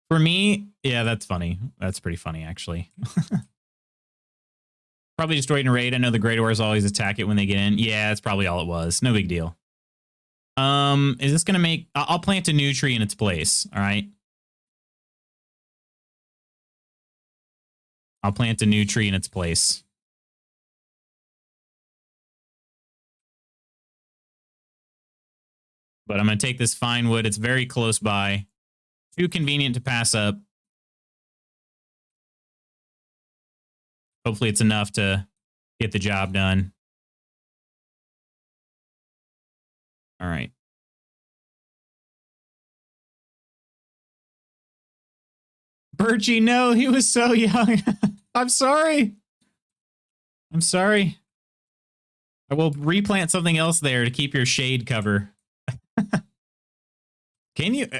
For me, yeah, that's funny. That's pretty funny, actually. Probably destroyed in a raid. I know the Great Oars always attack it when they get in. Yeah, that's probably all it was. No big deal. Is this gonna make? I'll plant a new tree in its place. All right. I'll plant a new tree in its place. But I'm gonna take this fine wood. It's very close by. Too convenient to pass up. Hopefully it's enough to get the job done. All right. Birchie, no, he was so young. I'm sorry. I'm sorry. I will replant something else there to keep your shade cover.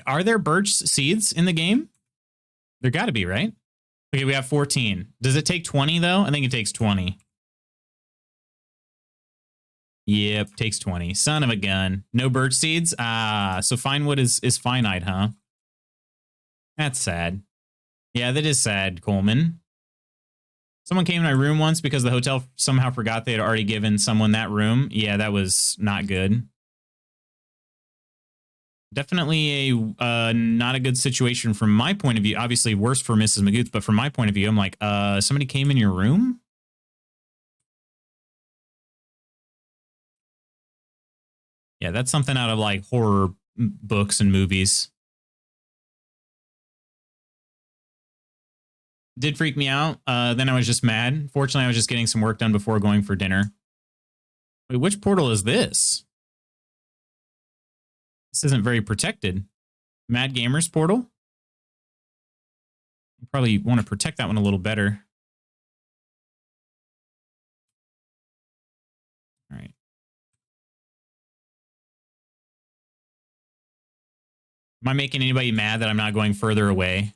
Are there birch seeds in the game? There got to be, right? Okay, we have 14. Does it take 20 though? I think it takes 20. Yep, takes 20. Son of a gun. No birch seeds? Ah, so fine wood is finite, huh? That's sad. Yeah, that is sad, Coleman. Someone came in my room once because the hotel somehow forgot they had already given someone that room. Yeah, that was not good. Definitely a not a good situation from my point of view. Obviously worse for Mrs. McGoots, but from my point of view, I'm like, somebody came in your room? Yeah, that's something out of like horror books and movies. Did freak me out. Then I was just mad. Fortunately, I was just getting some work done before going for dinner. Wait, which portal is this? This isn't very protected. Mad Gamers portal? You probably want to protect that one a little better. All right. Am I making anybody mad that I'm not going further away?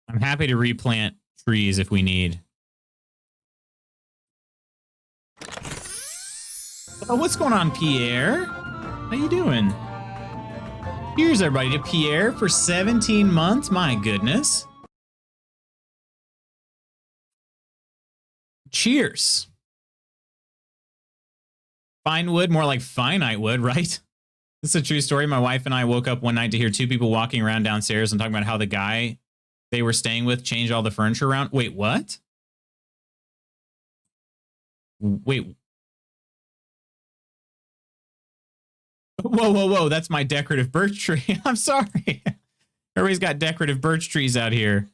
I'm happy to replant trees if we need. Oh, what's going on, Pierre? How you doing? Here's everybody to Pierre for 17 months. My goodness. Cheers. Fine wood, more like finite wood, right? This is a true story. My wife and I woke up one night to hear 2 people walking around downstairs and talking about how the guy they were staying with changed all the furniture around. Wait, what? Wait. Whoa, whoa, whoa. That's my decorative birch tree. I'm sorry. Everybody's got decorative birch trees out here.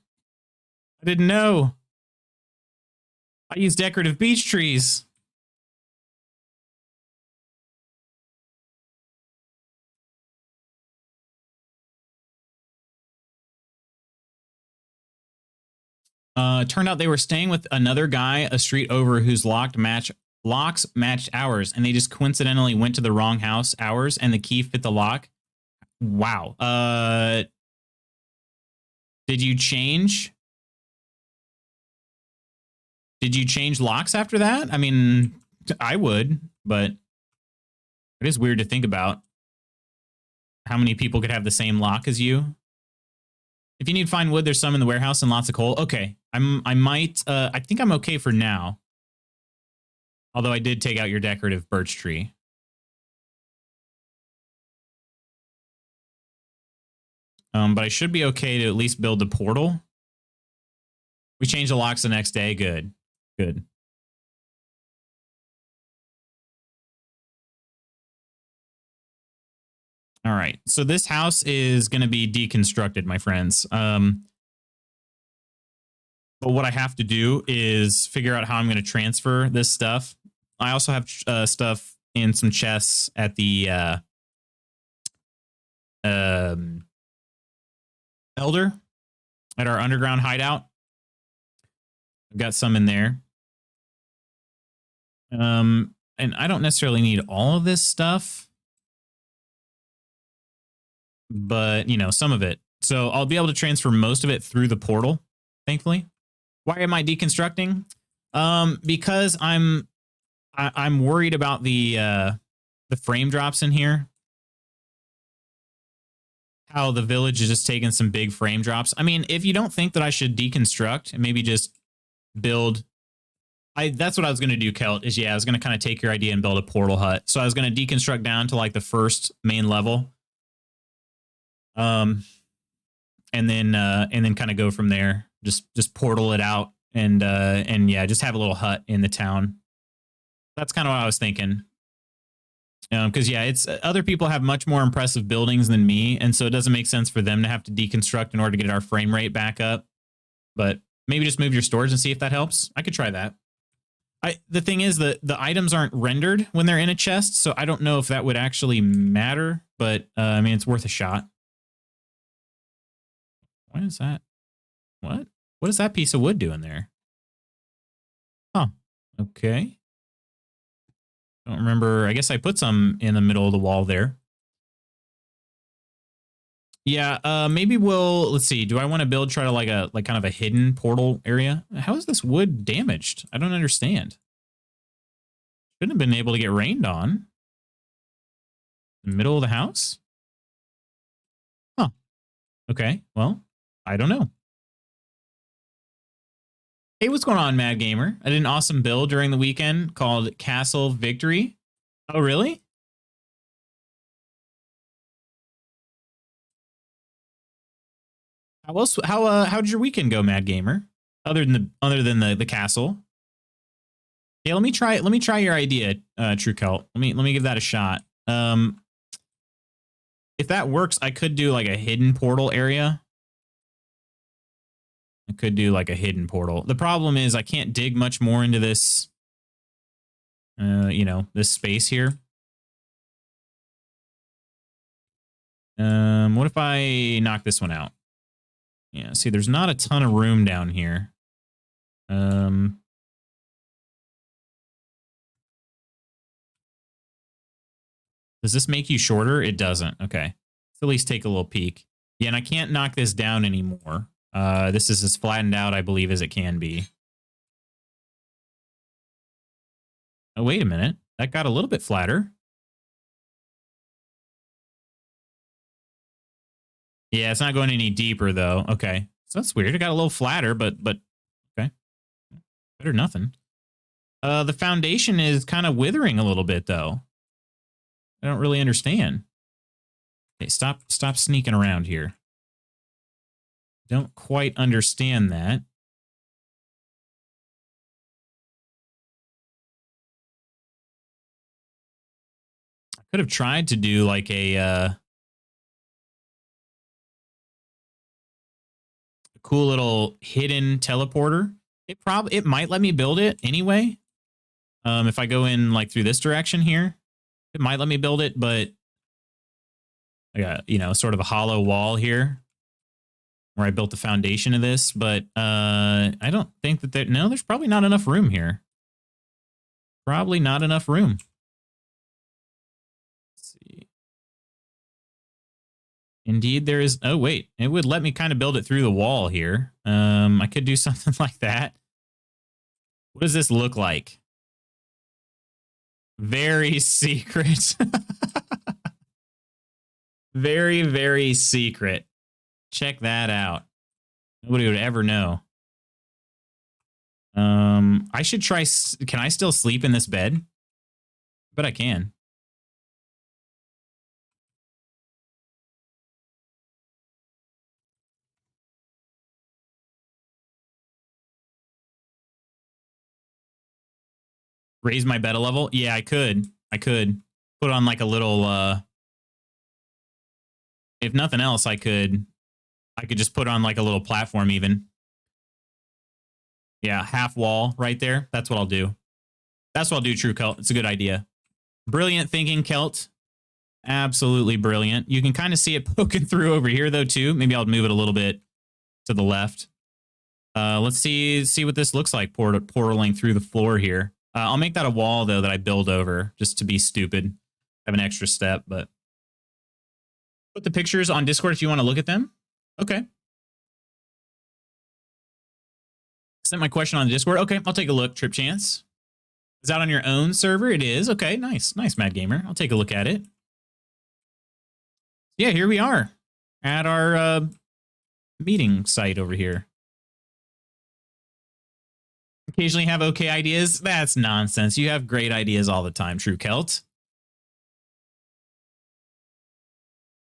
I didn't know. I use decorative beech trees. Turned out they were staying with another guy a street over whose locks matched ours, and they just coincidentally went to the wrong house ours, and the key fit the lock. Wow. Did you change? Did you change locks after that? I mean, I would, but it is weird to think about how many people could have the same lock as you. If you need to find wood, there's some in the warehouse and lots of coal. Okay, I think I'm okay for now. Although I did take out your decorative birch tree. But I should be okay to at least build the portal. We changed the locks the next day. Good. Good. All right. So this house is going to be deconstructed, my friends. But what I have to do is figure out how I'm going to transfer this stuff. I also have stuff in some chests at the Elder at our underground hideout. I've got some in there. And I don't necessarily need all of this stuff, but you know, some of it. So I'll be able to transfer most of it through the portal, thankfully. Why am I deconstructing? Because I'm worried about the frame drops in here. How the village is just taking some big frame drops. I mean, if you don't think that I should deconstruct and maybe just build, that's what I was going to do, Kelt, is I was going to kind of take your idea and build a portal hut. So I was going to deconstruct down to like the first main level. And then kind of go from there. Just portal it out and yeah, just have a little hut in the town. That's kind of what I was thinking. Because yeah, it's other people have much more impressive buildings than me, and so it doesn't make sense for them to have to deconstruct in order to get our frame rate back up. But maybe just move your storage and see if that helps. I could try that. The thing is that the items aren't rendered when they're in a chest, so I don't know if that would actually matter. But I mean, it's worth a shot. What is that? What? What is that piece of wood doing there? Huh. Okay. Don't remember. I guess I put some in the middle of the wall there. Yeah, maybe let's see. Do I want to try to like kind of a hidden portal area? How is this wood damaged? I don't understand. Shouldn't have been able to get rained on. The middle of the house? Huh. Okay. Well, I don't know. Hey, what's going on, Mad Gamer? I did an awesome build during the weekend called Castle Victory. Oh, really? How did your weekend go, Mad Gamer? Other than the castle. Yeah, let me try your idea, True Cult. Let me give that a shot. If that works, I could do like a hidden portal area. I could do like a hidden portal. The problem is I can't dig much more into this, this space here. What if I knock this one out? Yeah, see, there's not a ton of room down here. Does this make you shorter? It doesn't. Okay. Let's at least take a little peek. Yeah, and I can't knock this down anymore. This is as flattened out, I believe, as it can be. Oh, wait a minute. That got a little bit flatter. Yeah, it's not going any deeper, though. Okay. So that's weird. It got a little flatter, but okay. Better nothing. The foundation is kind of withering a little bit, though. I don't really understand. Okay, stop sneaking around here. Don't quite understand that. Could have tried to do like a cool little hidden teleporter. It might let me build it anyway. If I go in like through this direction here, it might let me build it, but I got, you know, sort of a hollow wall here where I built the foundation of this, but I don't think that no, there's probably not enough room here. Probably not enough room. Let's see. Indeed, there is. Oh, wait. It would let me kind of build it through the wall here. I could do something like that. What does this look like? Very secret. Very, very secret. Check that out. Nobody would ever know. I should try. Can I still sleep in this bed? But I can. Raise my bed a level? Yeah, I could. I could put on like a little if nothing else, I could just put on like a little platform even. Yeah, half wall right there. That's what I'll do. That's what I'll do, True Celt. It's a good idea. Brilliant thinking, Celt. Absolutely brilliant. You can kind of see it poking through over here though too. Maybe I'll move it a little bit to the left. Let's see what this looks like portaling through the floor here. I'll make that a wall though that I build over just to be stupid. Have an extra step, but put the pictures on Discord if you want to look at them. Okay. Sent my question on Discord. Okay, I'll take a look. Trip Chance. Is that on your own server? It is. Okay, nice. Nice, Mad Gamer. I'll take a look at it. Yeah, here we are at our meeting site over here. Occasionally have okay ideas. That's nonsense. You have great ideas all the time, True Celt.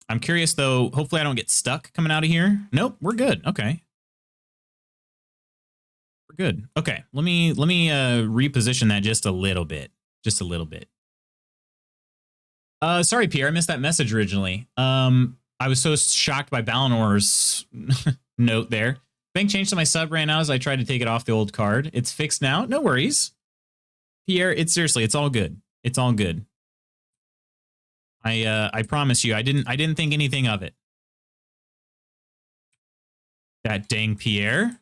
I'm curious though. Hopefully I don't get stuck coming out of here. Nope, we're good. Okay. We're good. Okay. Let me reposition that just a little bit. Just a little bit. Sorry, Pierre, I missed that message originally. I was so shocked by Balinor's note there. Bank changed to my sub ran out as I tried to take it off the old card. It's fixed now. No worries. Pierre, it's seriously, it's all good. It's all good. I promise you, I didn't think anything of it. That dang Pierre.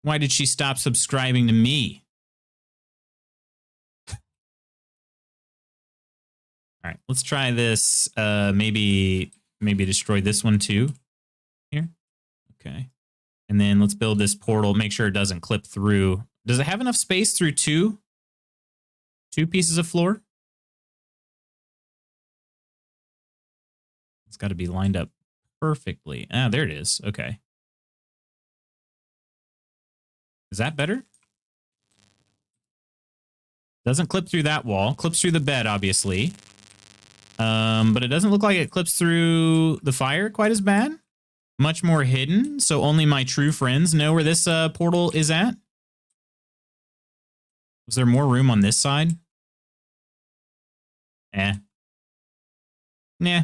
Why did she stop subscribing to me? All right, let's try this. Maybe destroy this one too. Here. Okay. And then let's build this portal. Make sure it doesn't clip through. Does it have enough space through two pieces of floor? It's got to be lined up perfectly. Ah, there it is. Okay. Is that better? Doesn't clip through that wall. Clips through the bed, obviously. But it doesn't look like it clips through the fire quite as bad. Much more hidden, so only my true friends know where this portal is at. Was there more room on this side? Eh. Nah.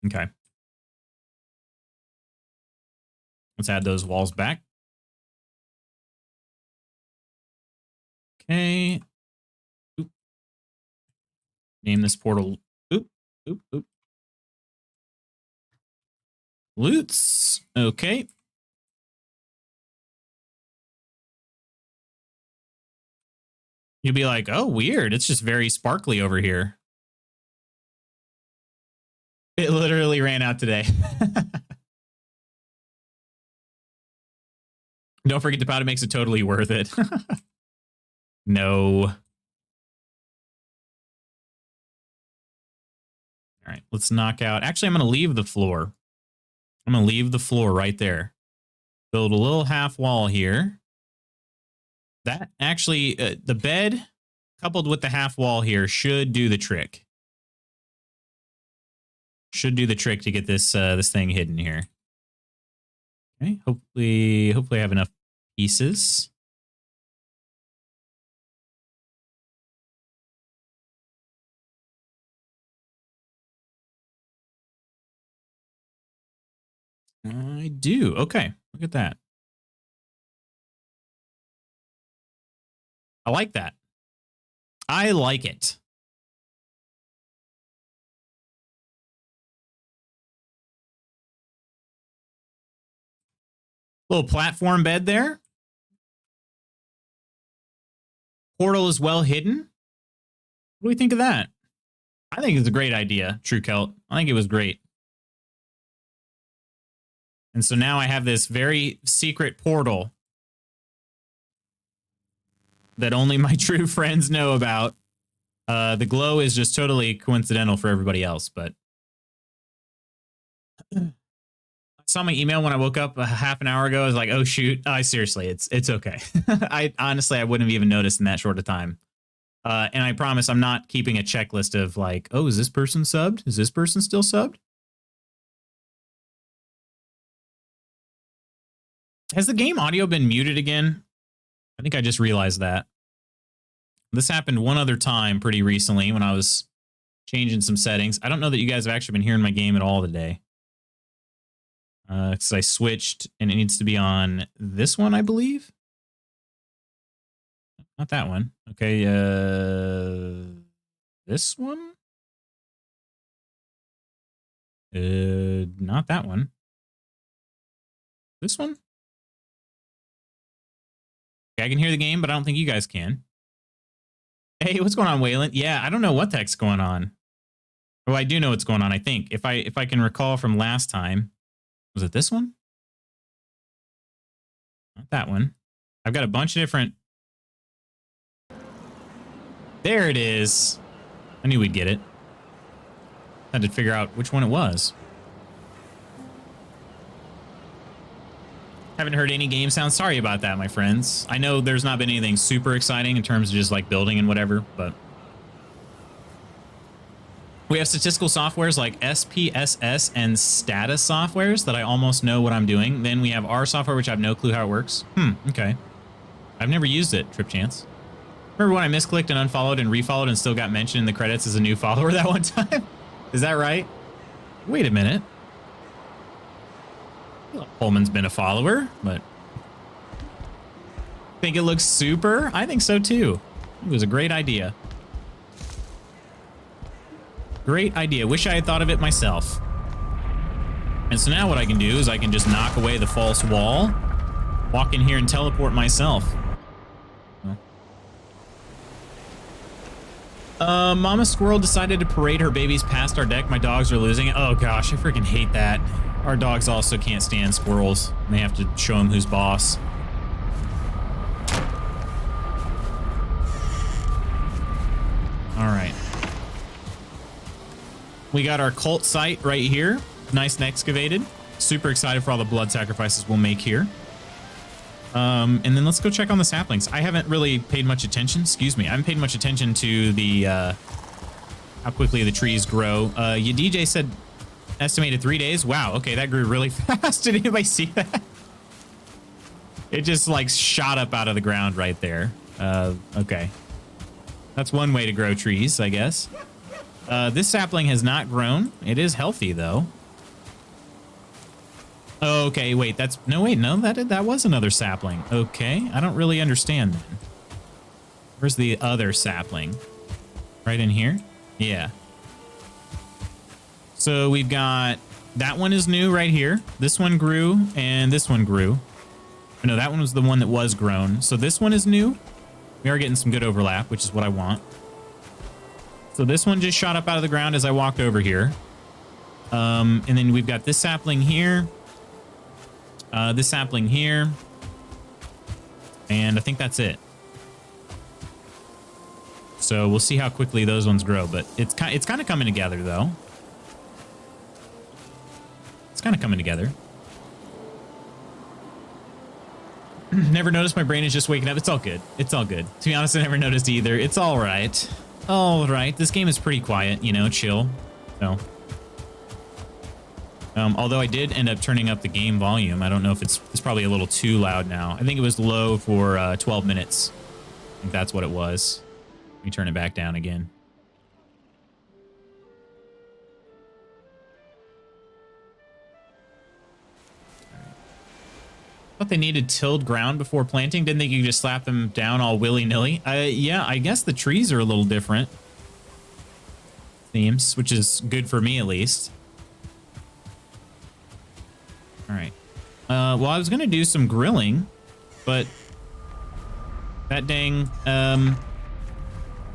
Okay. Let's add those walls back. Okay. Oop. Name this portal. Oop. Oop. Oop. Loots. Okay. You'll be like, oh, weird. It's just very sparkly over here. It literally ran out today. Don't forget the powder makes it totally worth it. No. All right, let's knock out. Actually, I'm going to leave the floor. I'm going to leave the floor right there. Build a little half wall here. That actually, the bed coupled with the half wall here should do the trick. Should do the trick to get this this thing hidden here. Okay, hopefully I have enough pieces. I do. Okay, look at that. I like that. I like it. Little platform bed there. Portal is well hidden. What do we think of that? I think it's a great idea, True Celt. I think it was great. And so now I have this very secret portal that only my true friends know about. The glow is just totally coincidental for everybody else, but I saw my email when I woke up a half an hour ago. I was like, oh shoot. Seriously, it's okay. I honestly I wouldn't have even noticed in that short a time. And I promise I'm not keeping a checklist of like, oh, is this person subbed? Is this person still subbed? Has the game audio been muted again? I think I just realized that. This happened one other time pretty recently when I was changing some settings. I don't know that you guys have actually been hearing my game at all today. Because I switched and it needs to be on this one, I believe. Not that one. Okay, this one? Not that one. This one? Okay, I can hear the game, but I don't think you guys can. Hey, what's going on, Wayland? Yeah, I don't know what the heck's going on. Oh, I do know what's going on, I think. If I can recall from last time. Was it this one? Not that one. I've got a bunch of different... There it is. I knew we'd get it. I had to figure out which one it was. Haven't heard any game sounds. Sorry about that, my friends. I know there's not been anything super exciting in terms of just like building and whatever, but we have statistical softwares like SPSS and status softwares that I almost know what I'm doing. Then we have our software, which I have no clue how it works. Okay. I've never used it, Trip Chance. Remember when I misclicked and unfollowed and refollowed and still got mentioned in the credits as a new follower that one time? Is that right? Wait a minute. Pullman's been a follower, but think it looks super? I think so too. It was a great idea. Great idea. Wish I had thought of it myself. And so now what I can do is I can just knock away the false wall, walk in here and teleport myself. Mama Squirrel decided to parade her babies past our deck. My dogs are losing it. Oh gosh, I freaking hate that. Our dogs also can't stand squirrels. They have to show them who's boss. All right. We got our cult site right here. Nice and excavated. Super excited for all the blood sacrifices we'll make here. And then let's go check on the saplings. I haven't really paid much attention. Excuse me. I haven't paid much attention to the how quickly the trees grow. Your DJ said estimated 3 days. Wow. Okay, that grew really fast. Did anybody see that? It just like shot up out of the ground right there. Okay. That's one way to grow trees, I guess. This sapling has not grown. It is healthy though. Okay, wait, that's... No, wait, no, that was another sapling. Okay, I don't really understand then. Where's the other sapling? Right in here? Yeah. So we've got... That one is new right here. This one grew, and this one grew. No, that one was the one that was grown. So this one is new. We are getting some good overlap, which is what I want. So this one just shot up out of the ground as I walked over here. And then we've got this sapling here. This sapling here. And I think that's it. So we'll see how quickly those ones grow, but it's kind of coming together though. It's kind of coming together. Never noticed my brain is just waking up. It's all good. It's all good. To be honest, I never noticed either. It's all right. All right. This game is pretty quiet, you know, chill. So, although I did end up turning up the game volume. I don't know if it's probably a little too loud now. I think it was low for 12 minutes. I think that's what it was. Let me turn it back down again. Thought they needed tilled ground before planting. Didn't think you could just slap them down all willy-nilly. Yeah, I guess the trees are a little different. Themes, which is good for me at least. All right. Well, I was going to do some grilling, but that dang, the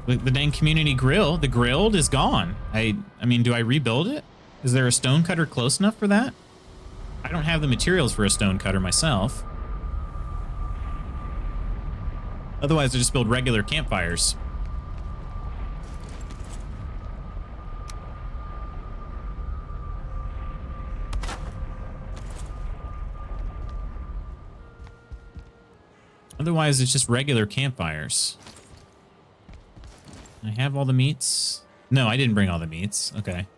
dang community grill, the grilled is gone. I mean, do I rebuild it? Is there a stone cutter close enough for that? I don't have the materials for a stone cutter myself. Otherwise, I just build regular campfires. Otherwise, it's just regular campfires. I have all the meats. No, I didn't bring all the meats. Okay.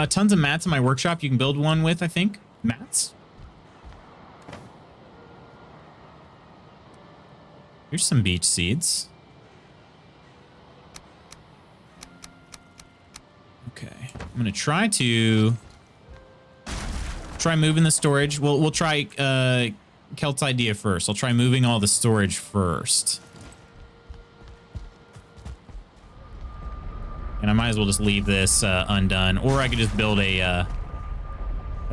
Tons of mats in my workshop. You can build one with, I think. Mats. Here's some beech seeds. Okay. I'm going to try moving the storage. We'll try Kelt's idea first. I'll try moving all the storage first. And I might as well just leave this undone. Or I could just build a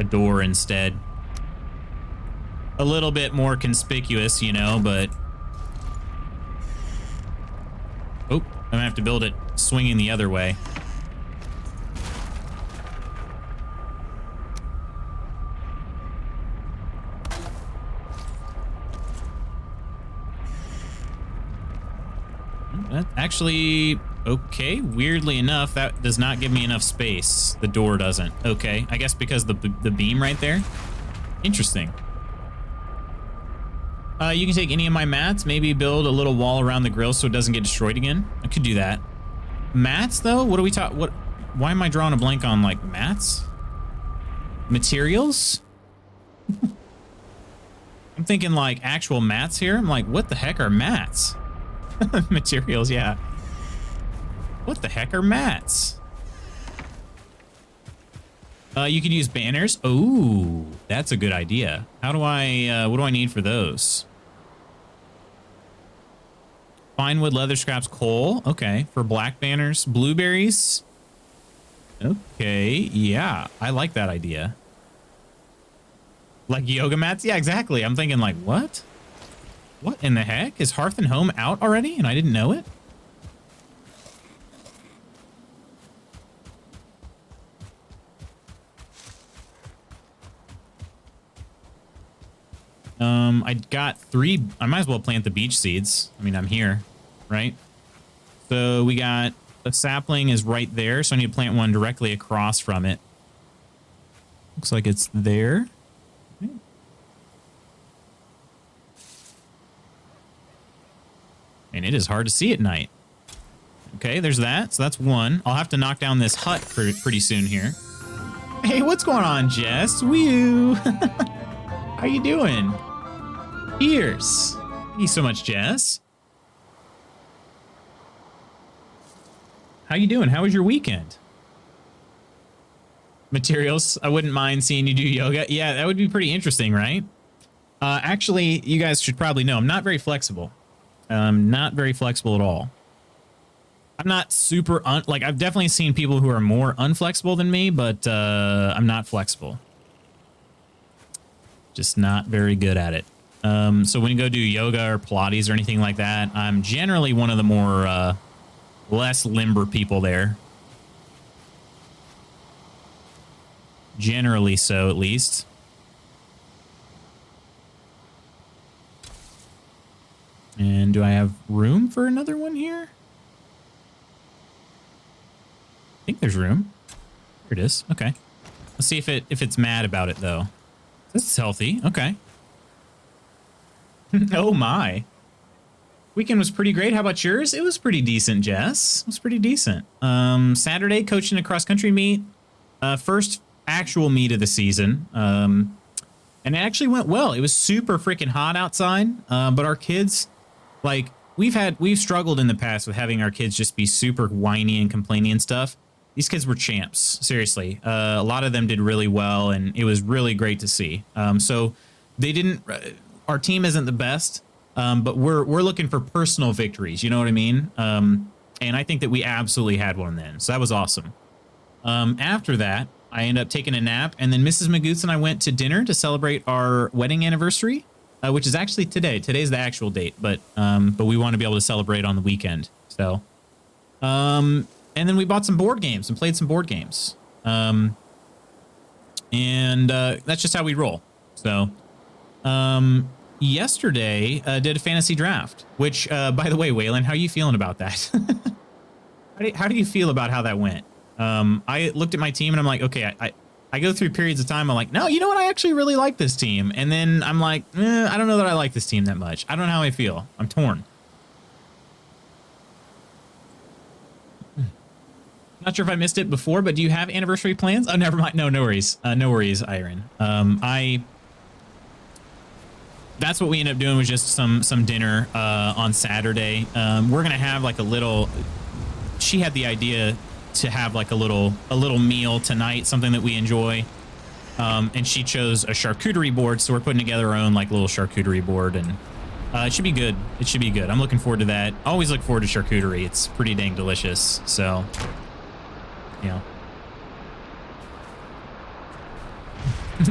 door instead. A little bit more conspicuous, you know, but... Oh, I'm gonna have to build it swinging the other way. That actually... Okay, weirdly enough, that does not give me enough space. The door doesn't. Okay, I guess because the beam right there. Interesting. You can take any of my mats, maybe build a little wall around the grill so it doesn't get destroyed again. I could do that. Mats, though? What are we talking? What? Why am I drawing a blank on, like, mats? Materials? I'm thinking, like, actual mats here. I'm like, what the heck are mats? Materials, yeah. What the heck are mats? You can use banners. Oh, that's a good idea. How do I, what do I need for those? Fine wood, leather scraps, coal. Okay, for black banners. Blueberries. Okay, yeah, I like that idea. Like yoga mats? Yeah, exactly. I'm thinking like, what? What in the heck? Is Hearth and Home out already and I didn't know it? I got 3. I might as well plant the beech seeds. I mean, I'm here, right? So we got the sapling is right there. So I need to plant one directly across from it. Looks like it's there. Okay. And it is hard to see at night. Okay, there's that. So that's one. I'll have to knock down this hut pretty soon here. Hey, what's going on, Jess? Woo! How you doing? Cheers. Thank you so much, Jess. How you doing? How was your weekend? Materials. I wouldn't mind seeing you do yoga. Yeah, that would be pretty interesting, right? Actually, you guys should probably know I'm not very flexible. Not very flexible at all. I'm not super like I've definitely seen people who are more unflexible than me, but I'm not flexible. Just not very good at it. So when you go do yoga or Pilates or anything like that, I'm generally one of the more less limber people there. Generally so, at least. And do I have room for another one here? I think there's room. Here it is. Okay. Let's see if it's mad about it though. This is healthy. Okay. Oh my. Weekend was pretty great. How about yours? It was pretty decent, Jess. It was pretty decent. Saturday, coaching a cross-country meet. First actual meet of the season. And it actually went well. It was super freaking hot outside. But our kids, like, we've struggled in the past with having our kids just be super whiny and complaining and stuff. these kids were champs. Seriously, a lot of them did really well, and it was really great to see. So they didn't. Our team isn't the best, but we're looking for personal victories. You know what I mean? And I think that we absolutely had one then. So that was awesome. After that, I ended up taking a nap, and then Mrs. McGoots and I went to dinner to celebrate our wedding anniversary, which is actually today. Today's the actual date, but we want to be able to celebrate on the weekend. So, and then we bought some board games and played some board games. And that's just how we roll. So, yesterday, did a fantasy draft, which, by the way, Waylon, how are you feeling about that? How do you feel about how that went? I looked at my team and I'm like, okay, I go through periods of time. I'm like, no, you know what? I actually really like this team. And then I'm like, I don't know that I like this team that much. I don't know how I feel. I'm torn. Not sure if I missed it before, but do you have anniversary plans? Oh, never mind. No worries. No worries, Iron. That's what we ended up doing, was just some dinner on Saturday. We're gonna have like a little. She had the idea to have like a little meal tonight, something that we enjoy. And she chose a charcuterie board, so we're putting together our own like little charcuterie board, and it should be good. It should be good. I'm looking forward to that. Always look forward to charcuterie. It's pretty dang delicious. So, yeah.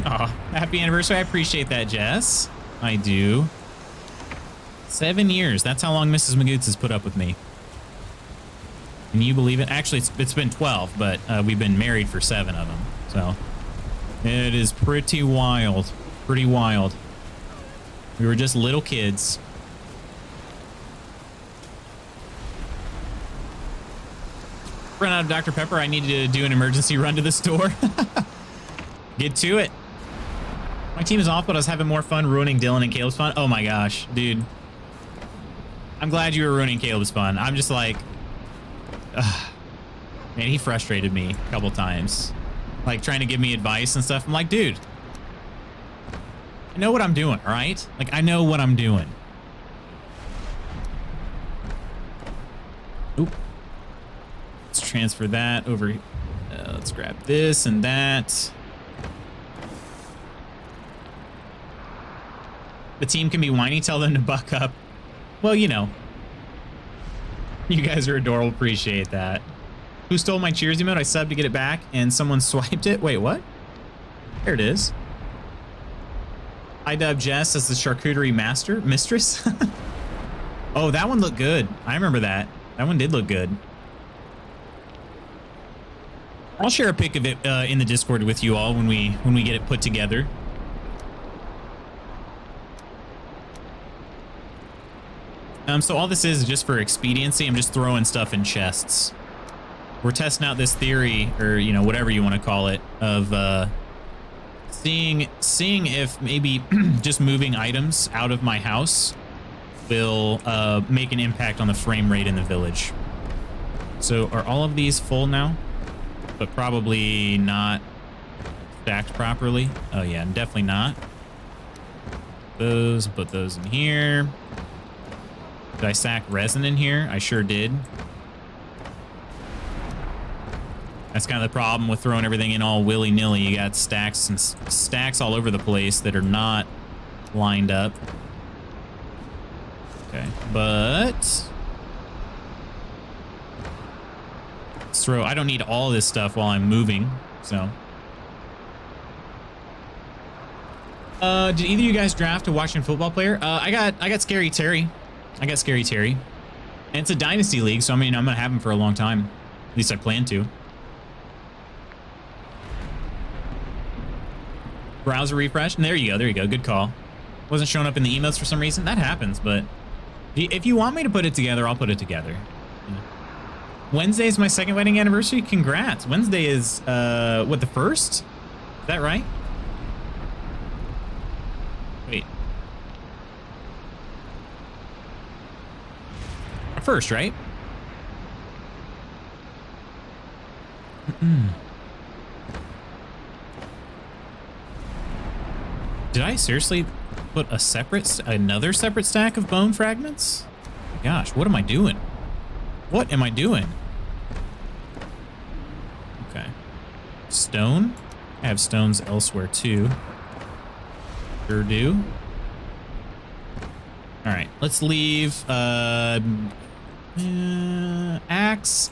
Aw, happy anniversary. I appreciate that, Jess. I do. 7 years. That's how long Mrs. McGoots has put up with me. Can you believe it? Actually, it's been 12, but we've been married for 7 of them. So it is pretty wild. Pretty wild. We were just little kids. Run out of Dr. Pepper. I needed to do an emergency run to the store. Get to it. My team is off, but I was having more fun ruining Dylan and Caleb's fun. Oh my gosh, dude. I'm glad you were ruining Caleb's fun. I'm just like, man, he frustrated me a couple times. Like trying to give me advice and stuff. I'm like, dude, I know what I'm doing, all right? Like, I know what I'm doing. Oop. Let's transfer that over. Let's grab this and that. The team can be whiny, tell them to buck up. Well, you know. You guys are adorable, appreciate that. Who stole my Cheers emote? I subbed to get it back, and someone swiped it. Wait, what? There it is. I dubbed Jess as the charcuterie mistress. Oh, that one looked good. I remember that. That one did look good. I'll share a pic of it in the Discord with you all when we get it put together. So all this is just for expediency. I'm just throwing stuff in chests. We're testing out this theory, or, you know, whatever you want to call it, of seeing if maybe just moving items out of my house will make an impact on the frame rate in the village. So are all of these full now? But probably not stacked properly. Oh yeah, definitely not. Those, put those in here. Did I stack resin in here? I sure did. That's kind of the problem with throwing everything in all willy-nilly. You got stacks and stacks all over the place that are not lined up. Okay, but let's throw. I don't need all this stuff while I'm moving, so. Did either of you guys draft a Washington football player? I got Scary Terry. I got Scary Terry. And it's a dynasty league, so I mean, I'm gonna have him for a long time. At least I plan to. Browser refresh. And there you go. There you go. Good call. Wasn't showing up in the emails for some reason. That happens, but if you want me to put it together, I'll put it together. Yeah. Wednesday is my 2nd wedding anniversary. Congrats. Wednesday is, what, the 1st? Is that right? Wait. First, right? Did I seriously put another separate stack of bone fragments? Gosh, what am I doing? What am I doing? Stone? I have stones elsewhere too. Sure do. All right, let's leave axe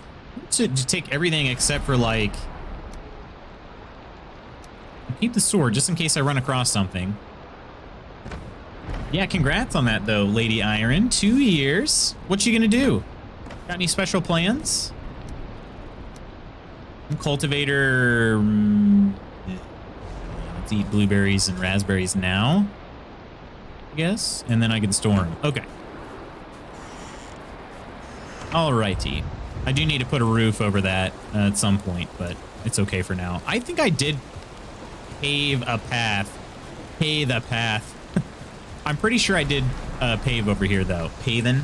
to take everything except for like keep the sword just in case I run across something. Yeah, congrats on that though, Lady Iron. 2 years. What you gonna do? Got any special plans? Cultivator. Let's eat blueberries and raspberries now, I guess, and then I can store them. Okay. Alrighty. I do need to put a roof over that at some point, but it's okay for now. I think I did pave a path. Pave the path. I'm pretty sure I did pave over here though. Paving.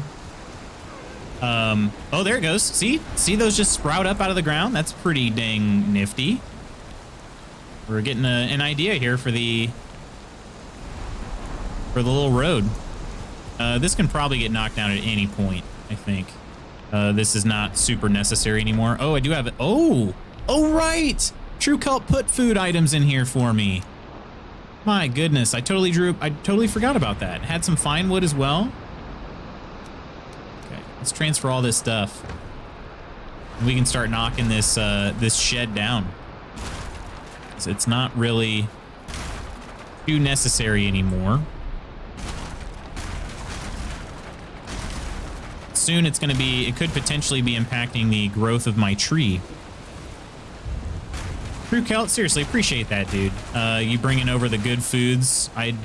Oh, there it goes. See those just sprout up out of the ground? That's pretty dang nifty. We're getting an idea here for the little road. This can probably get knocked down at any point, I think. This is not super necessary anymore. Oh, I do have it. Oh, right. True Cult put food items in here for me. My goodness, I totally forgot about that. Had some fine wood as well. Okay, let's transfer all this stuff. And we can start knocking this this shed down. It's not really too necessary anymore. Soon it could potentially be impacting the growth of my tree. True Celt, seriously, appreciate that, dude. You bringing over the good foods. I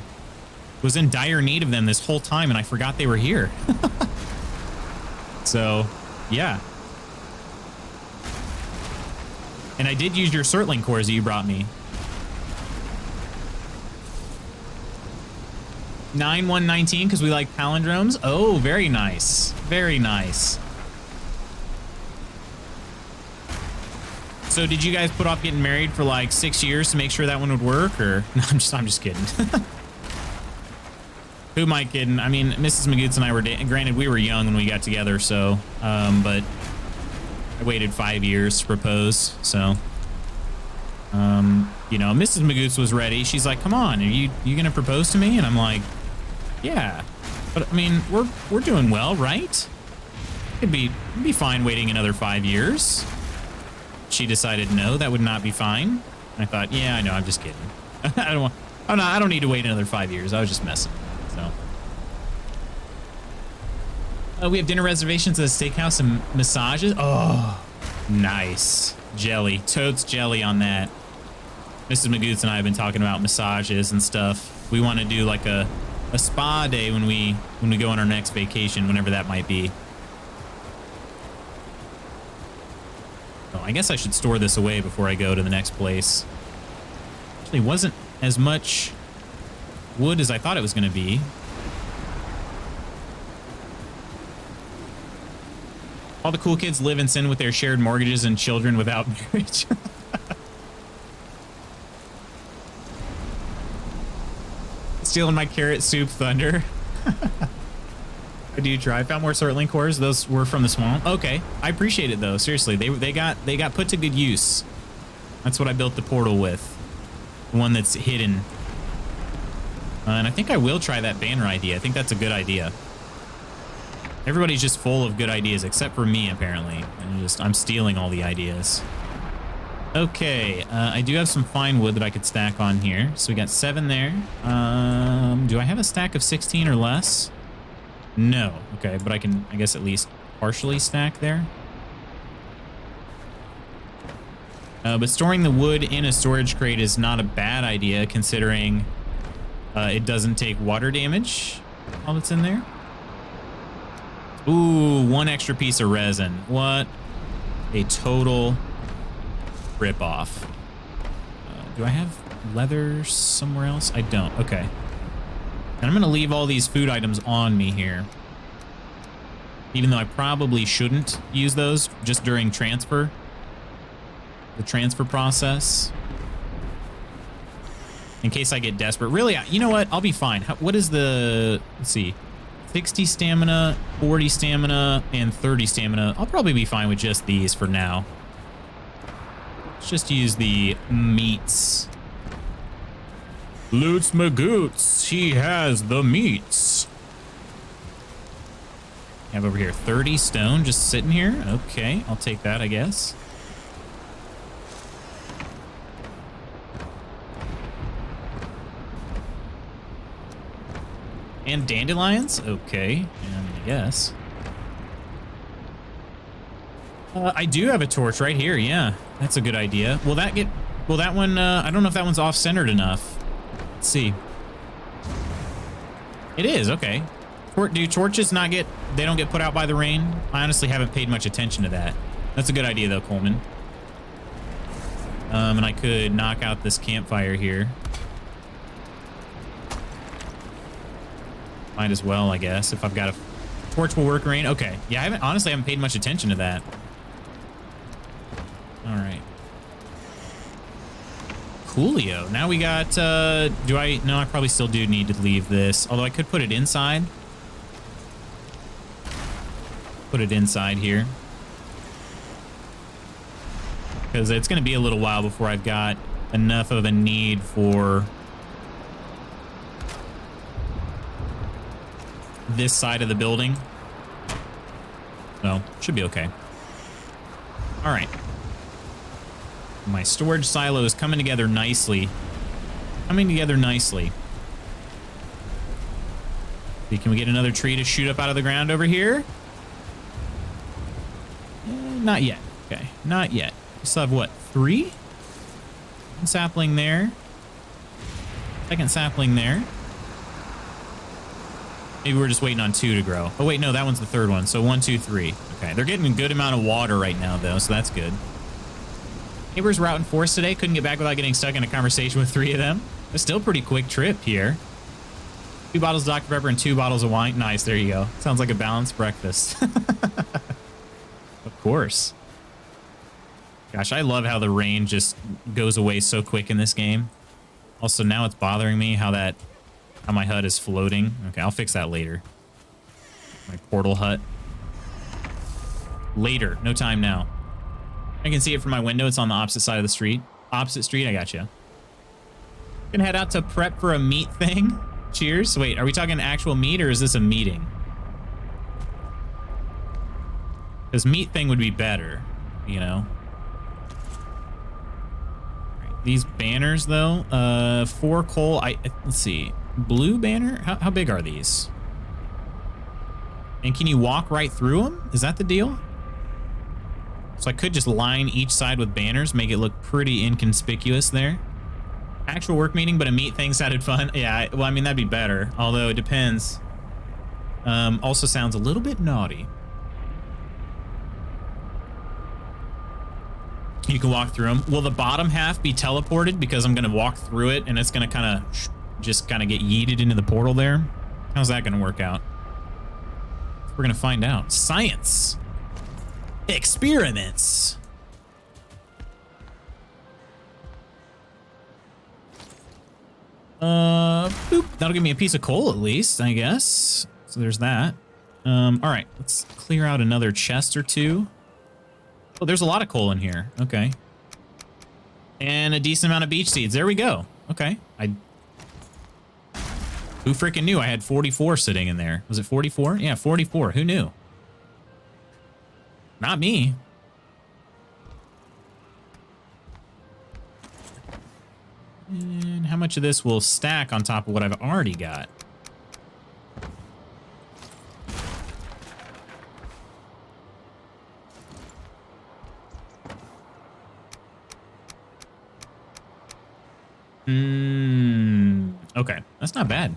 was in dire need of them this whole time, and I forgot they were here. So, yeah. And I did use your Surtling cores that you brought me. 9119 because we like palindromes. Oh, very nice. Very nice. So did you guys put off getting married for like 6 years to make sure that one would work, or no? I'm just kidding. Who am I kidding? I mean, Mrs. McGoots and I were granted we were young when we got together, so but I waited 5 years to propose, so you know, Mrs. McGoots was ready. She's like, "Come on, are you gonna propose to me?" And I'm like, "Yeah." But I mean, we're doing well, right? It'd be fine waiting another 5 years. She decided no, that would not be fine. I thought, yeah, I know, I'm just kidding. I don't need to wait another 5 years. I was just messing. So we have dinner reservations at the steakhouse and massages. Oh, nice. Jelly. Totes jelly on that. Mrs. McGoots and I have been talking about massages and stuff. We want to do like a spa day when we go on our next vacation, whenever that might be. Oh, I guess I should store this away before I go to the next place. Actually, wasn't as much wood as I thought it was going to be. All the cool kids live in sin with their shared mortgages and children without marriage. Stealing my carrot soup, Thunder. Do you try? I found more Surtling cores. Those were from the swamp. Okay, I appreciate it though. Seriously, they got put to good use. That's what I built the portal with. The one that's hidden. And I think I will try that banner idea. I think that's a good idea. Everybody's just full of good ideas except for me, apparently. And I'm stealing all the ideas. Okay, I do have some fine wood that I could stack on here. So we got 7 there. Do I have a stack of 16 or less? No. Okay, but I can, I guess, at least partially stack there. But storing the wood in a storage crate is not a bad idea, considering it doesn't take water damage while it's in there. Ooh, 1 extra piece of resin. What a total rip-off. Do I have leather somewhere else? I don't. Okay. And I'm going to leave all these food items on me here. Even though I probably shouldn't use those just during transfer. The transfer process. In case I get desperate. Really, you know what? I'll be fine. What is the... Let's see. 60 stamina, 40 stamina, and 30 stamina. I'll probably be fine with just these for now. Let's just use the meats. Loot's McGoots. He has the meats. I have over here 30 stone just sitting here. Okay, I'll take that, I guess. And dandelions? Okay, I guess. I do have a torch right here, yeah. That's a good idea. Will that one, I don't know if that one's off-centered enough. Let's see. It is, okay. Do torches not get, they don't get put out by the rain? I honestly haven't paid much attention to that. That's a good idea though, Coleman. And I could knock out this campfire here. Might as well, I guess, if I've got a torch will work rain. Okay, yeah, I honestly haven't paid much attention to that. All right. Coolio. Now we got, no, I probably still do need to leave this. Although I could put it inside. Put it inside here. Because it's going to be a little while before I've got enough of a need for this side of the building. So, should be okay. All right. My storage silo is coming together nicely. Coming together nicely. See, can we get another tree to shoot up out of the ground over here? Not yet. Okay, not yet. We still have, what, 3? One sapling there. Second sapling there. Maybe we're just waiting on 2 to grow. Oh, wait, no, that one's the 3rd one. So 1, 2, 3. Okay, they're getting a good amount of water right now, though, so that's good. Neighbors were out in force today. Couldn't get back without getting stuck in a conversation with 3 of them. It's still a pretty quick trip here. 2 bottles of Dr. Pepper and 2 bottles of wine. Nice, there you go. Sounds like a balanced breakfast. Of course. Gosh, I love how the rain just goes away so quick in this game. Also, now it's bothering me how my hut is floating. Okay, I'll fix that later. My portal hut. Later, no time now. I can see it from my window. It's on the opposite side of the street. Opposite street, I got you. Gonna head out to prep for a meat thing. Cheers. Wait, are we talking actual meat or is this a meeting? Because meat thing would be better, you know? Right, these banners, though. 4 coal. Let's see. Blue banner? How big are these? And can you walk right through them? Is that the deal? So I could just line each side with banners, make it look pretty inconspicuous there. Actual work meeting, but a meat thing sounded fun. Yeah, well, I mean, that'd be better. Although it depends. Also sounds a little bit naughty. You can walk through them. Will the bottom half be teleported because I'm going to walk through it and it's going to kind of just kind of get yeeted into the portal there? How's that going to work out? We're going to find out. Science. Experiments. Boop. That'll give me a piece of coal at least, I guess. So there's that. All right, let's clear out another chest or 2. Oh, there's a lot of coal in here. Okay. And a decent amount of beach seeds. There we go. Okay. Who freaking knew I had 44 sitting in there? Was it 44? Yeah, 44. Who knew? Not me. And how much of this will stack on top of what I've already got? Okay, that's not bad.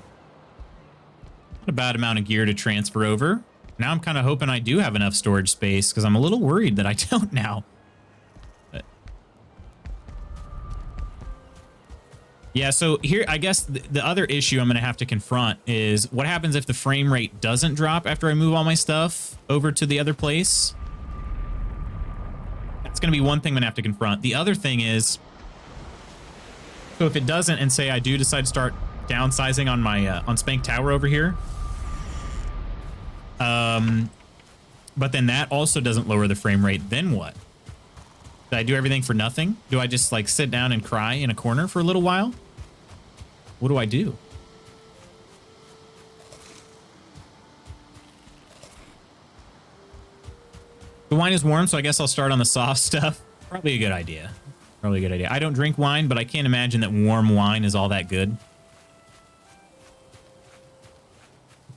Not a bad amount of gear to transfer over. Now I'm kind of hoping I do have enough storage space because I'm a little worried that I don't now. But yeah, so here, I guess the other issue I'm going to have to confront is what happens if the frame rate doesn't drop after I move all my stuff over to the other place. That's going to be one thing I'm going to have to confront. The other thing is, so if it doesn't, and say I do decide to start downsizing on my on Spank Tower over here, but then that also doesn't lower the frame rate, then what? Did I do everything for nothing? Do I just like sit down and cry in a corner for a little while? What do I do? The wine is warm, so I guess I'll start on the soft stuff. Probably a good idea. Probably a good idea. I don't drink wine, but I can't imagine that warm wine is all that good.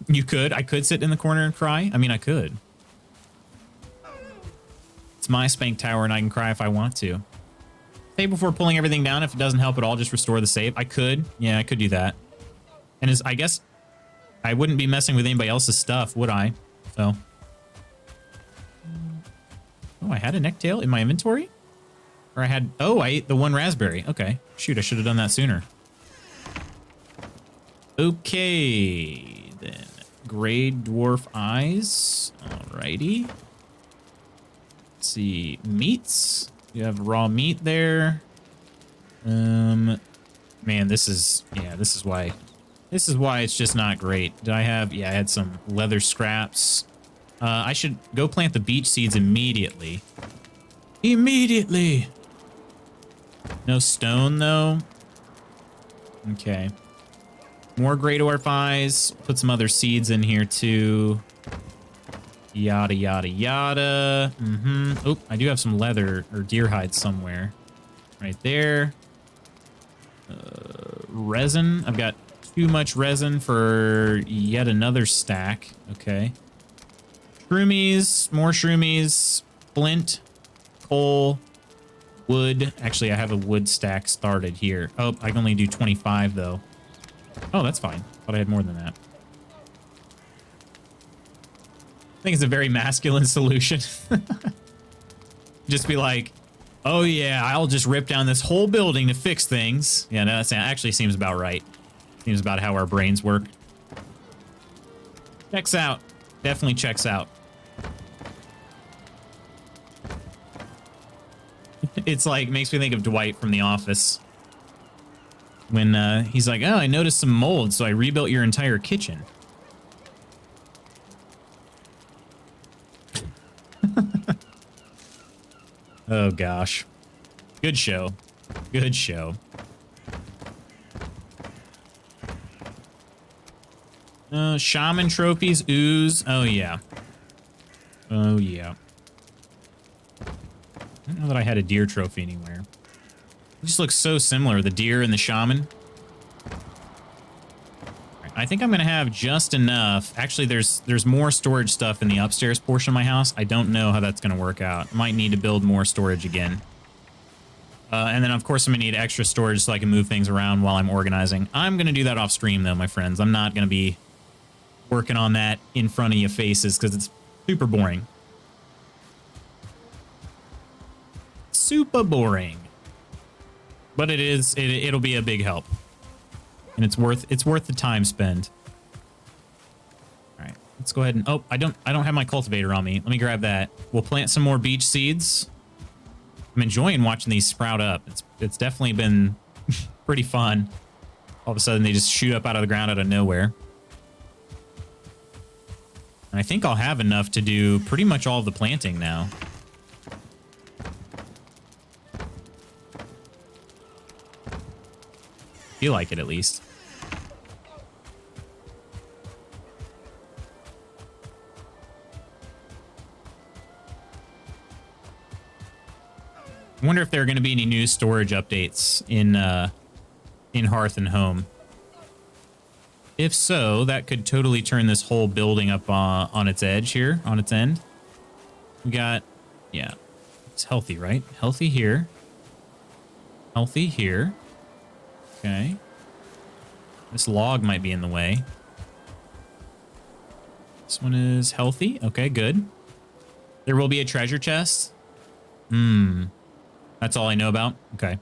You could. I could sit in the corner and cry. I mean, I could. It's my spank tower, and I can cry if I want to. Save before pulling everything down. If it doesn't help at all, just restore the save. I could. Yeah, I could do that. And I guess I wouldn't be messing with anybody else's stuff, would I? So. Oh, I had a necktail in my inventory? Or I had... Oh, I ate the one raspberry. Okay. Shoot, I should have done that sooner. Okay, then. Gray dwarf eyes. Alrighty. Let's see. Meats. You have raw meat there. Man, this is... Yeah, this is why... This is why it's just not great. Did I have... Yeah, I had some leather scraps. I should go plant the beech seeds immediately. Immediately! No stone, though. Okay. More gray dwarf eyes. Put some other seeds in here, too. Yada, yada, yada. Oh, I do have some leather or deer hide somewhere. Right there. Resin. I've got too much resin for yet another stack. Okay. Shroomies. More shroomies. Flint. Coal. Wood. Actually, I have a wood stack started here. Oh, I can only do 25, though. Oh, that's fine. Thought I had more than that. I think it's a very masculine solution. Just be like, oh yeah, I'll just rip down this whole building to fix things. Yeah, no, that actually seems about right. Seems about how our brains work. Checks out. Definitely checks out. It's like, makes me think of Dwight from The Office. When he's like, oh, I noticed some mold, so I rebuilt your entire kitchen. Oh, gosh. Good show. Good show. Shaman trophies, ooze. Oh, yeah. Oh, yeah. I don't know that I had a deer trophy anywhere. It just looks so similar, the deer and the shaman. I think I'm going to have just enough. Actually, there's more storage stuff in the upstairs portion of my house. I don't know how that's going to work out. Might need to build more storage again. And then, of course, I'm going to need extra storage so I can move things around while I'm organizing. I'm going to do that off stream, though, my friends. I'm not going to be working on that in front of your faces because it's super boring. Super boring. But it'll be a big help. And it's worth the time spent. All right, let's go ahead and I don't have my cultivator on me. Let me grab that. We'll plant some more beech seeds. I'm enjoying watching these sprout up. It's definitely been pretty fun. All of a sudden they just shoot up out of the ground out of nowhere. And I think I'll have enough to do pretty much all of the planting now. Feel like it, at least. I wonder if there are going to be any new storage updates in Hearth and Home. If so, that could totally turn this whole building up on its edge here, on its end. We got, yeah, it's healthy, right? Healthy here. Healthy here. Okay. This log might be in the way. This one is healthy. Okay, good. There will be a treasure chest. That's all I know about. Okay.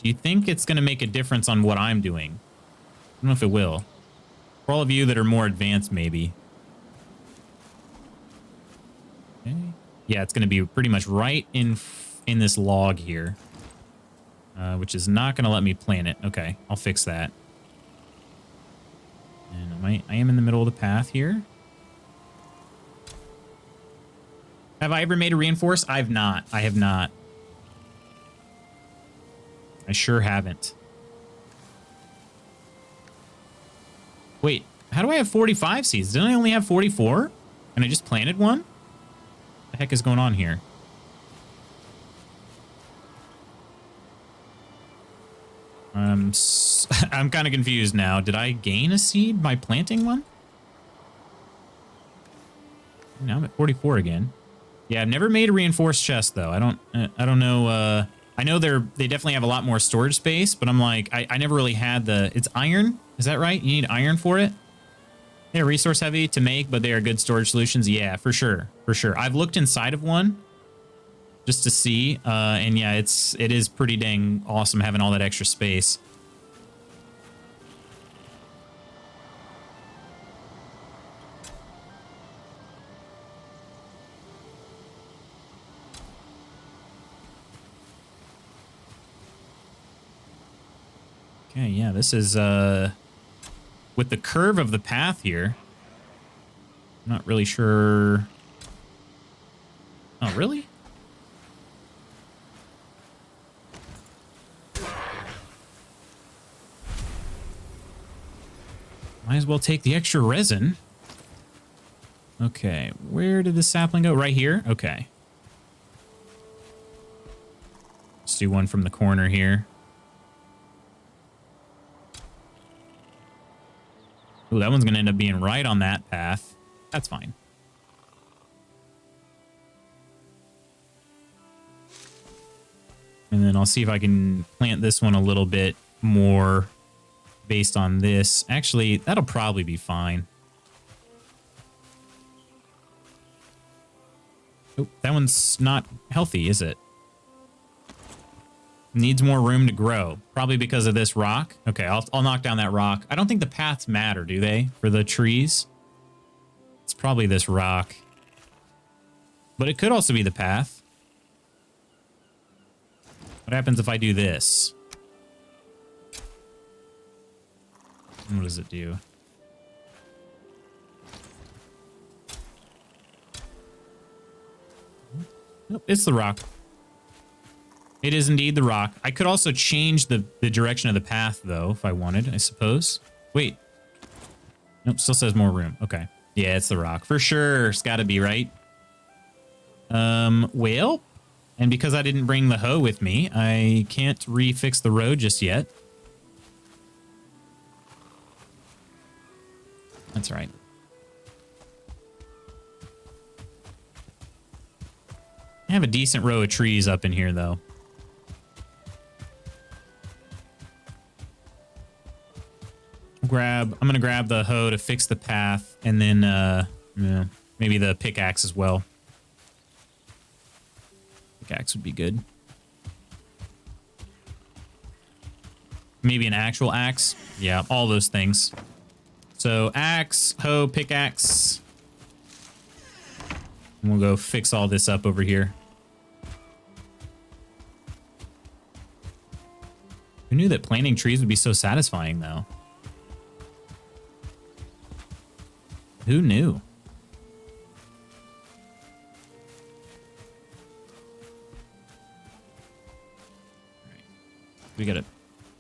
Do you think it's going to make a difference on what I'm doing? I don't know if it will. For all of you that are more advanced, maybe. Okay. Yeah, it's going to be pretty much right in this log here. Which is not going to let me plant it. Okay, I'll fix that. And I am in the middle of the path here. Have I ever made a reinforce? I have not. I have not. I sure haven't. Wait, how do I have 45 seeds? Didn't I only have 44? And I just planted one? What the heck is going on here? I'm kind of confused now. Did I gain a seed by planting one? Now I'm at 44 again. Yeah, I've never made a reinforced chest though. I don't know. I know they definitely have a lot more storage space, but I'm like, I never really had the. It's iron. Is that right? You need iron for it. They're resource heavy to make, but they are good storage solutions. Yeah, for sure, for sure. I've looked inside of one just to see, and yeah, it is pretty dang awesome having all that extra space. Okay, yeah, this is with the curve of the path here. I'm not really sure. Oh, really? Might as well take the extra resin. Okay, where did the sapling go? Right here? Okay. Let's do one from the corner here. Ooh, that one's going to end up being right on that path. That's fine. And then I'll see if I can plant this one a little bit more based on this. Actually, that'll probably be fine. Oh, that one's not healthy, is it? Needs more room to grow. Probably because of this rock. Okay, I'll knock down that rock. I don't think the paths matter, do they? For the trees? It's probably this rock. But it could also be the path. What happens if I do this? What does it do? Nope, it's the rock. It is indeed the rock. I could also change the direction of the path, though, if I wanted, I suppose. Wait. Nope, still says more room. Okay. Yeah, it's the rock. For sure. It's got to be, right? Well, and because I didn't bring the hoe with me, I can't refix the road just yet. That's right. I have a decent row of trees up in here, though. I'm gonna grab the hoe to fix the path, and then yeah, maybe the pickaxe as well. Pickaxe would be good. Maybe an actual axe. Yeah, all those things. So axe, hoe, pickaxe. And we'll go fix all this up over here. Who knew that planting trees would be so satisfying, though? Who knew? Right. We got it.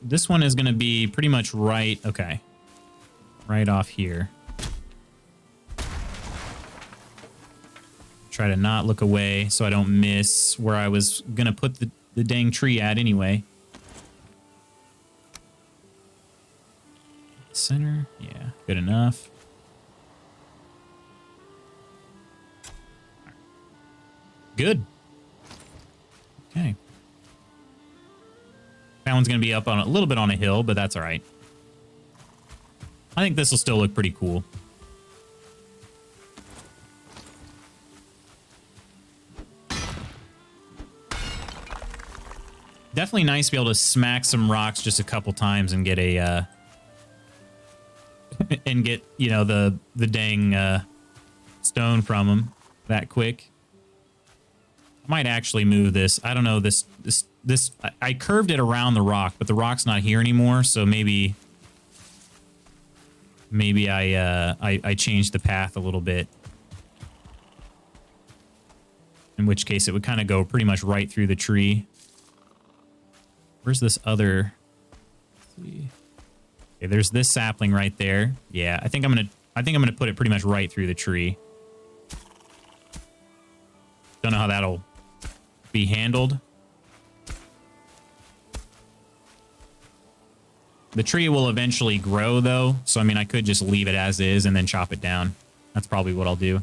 This one is going to be pretty much right. Okay. Right off here. Try to not look away so I don't miss where I was going to put the dang tree at anyway. Center. Yeah, good enough. Good. Okay. That one's going to be up on a little bit on a hill, but that's all right. I think this will still look pretty cool. Definitely nice to be able to smack some rocks just a couple times and get a and get, you know, the dang stone from them that quick. I might actually move this. I don't know, this I curved it around the rock, but the rock's not here anymore, so maybe I changed the path a little bit. In which case it would kind of go pretty much right through the tree. Where's this other? Let's see. Okay, there's this sapling right there. Yeah, I think I'm gonna put it pretty much right through the tree. Don't know how that'll be handled. The tree will eventually grow though, so I mean I could just leave it as is and then chop it down. That's probably what I'll do.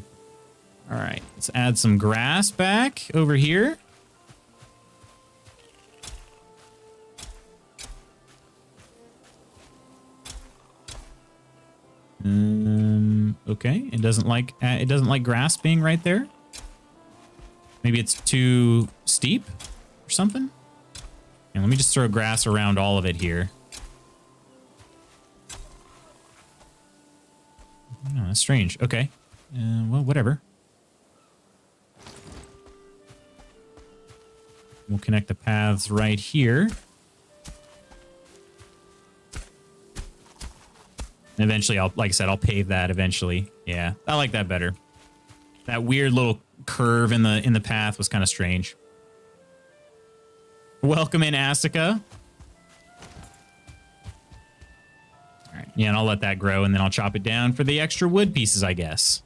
All right, let's add some grass back over here. Okay, it doesn't like grass being right there. Maybe it's too steep or something. And let me just throw grass around all of it here. Oh, that's strange. Okay, well, whatever. We'll connect the paths right here. And eventually, like I said, I'll pave that eventually. Yeah, I like that better. That weird little curve in the path was kind of strange. Welcome in, Asika. All right, yeah, and I'll let that grow, and then I'll chop it down for the extra wood pieces, I guess.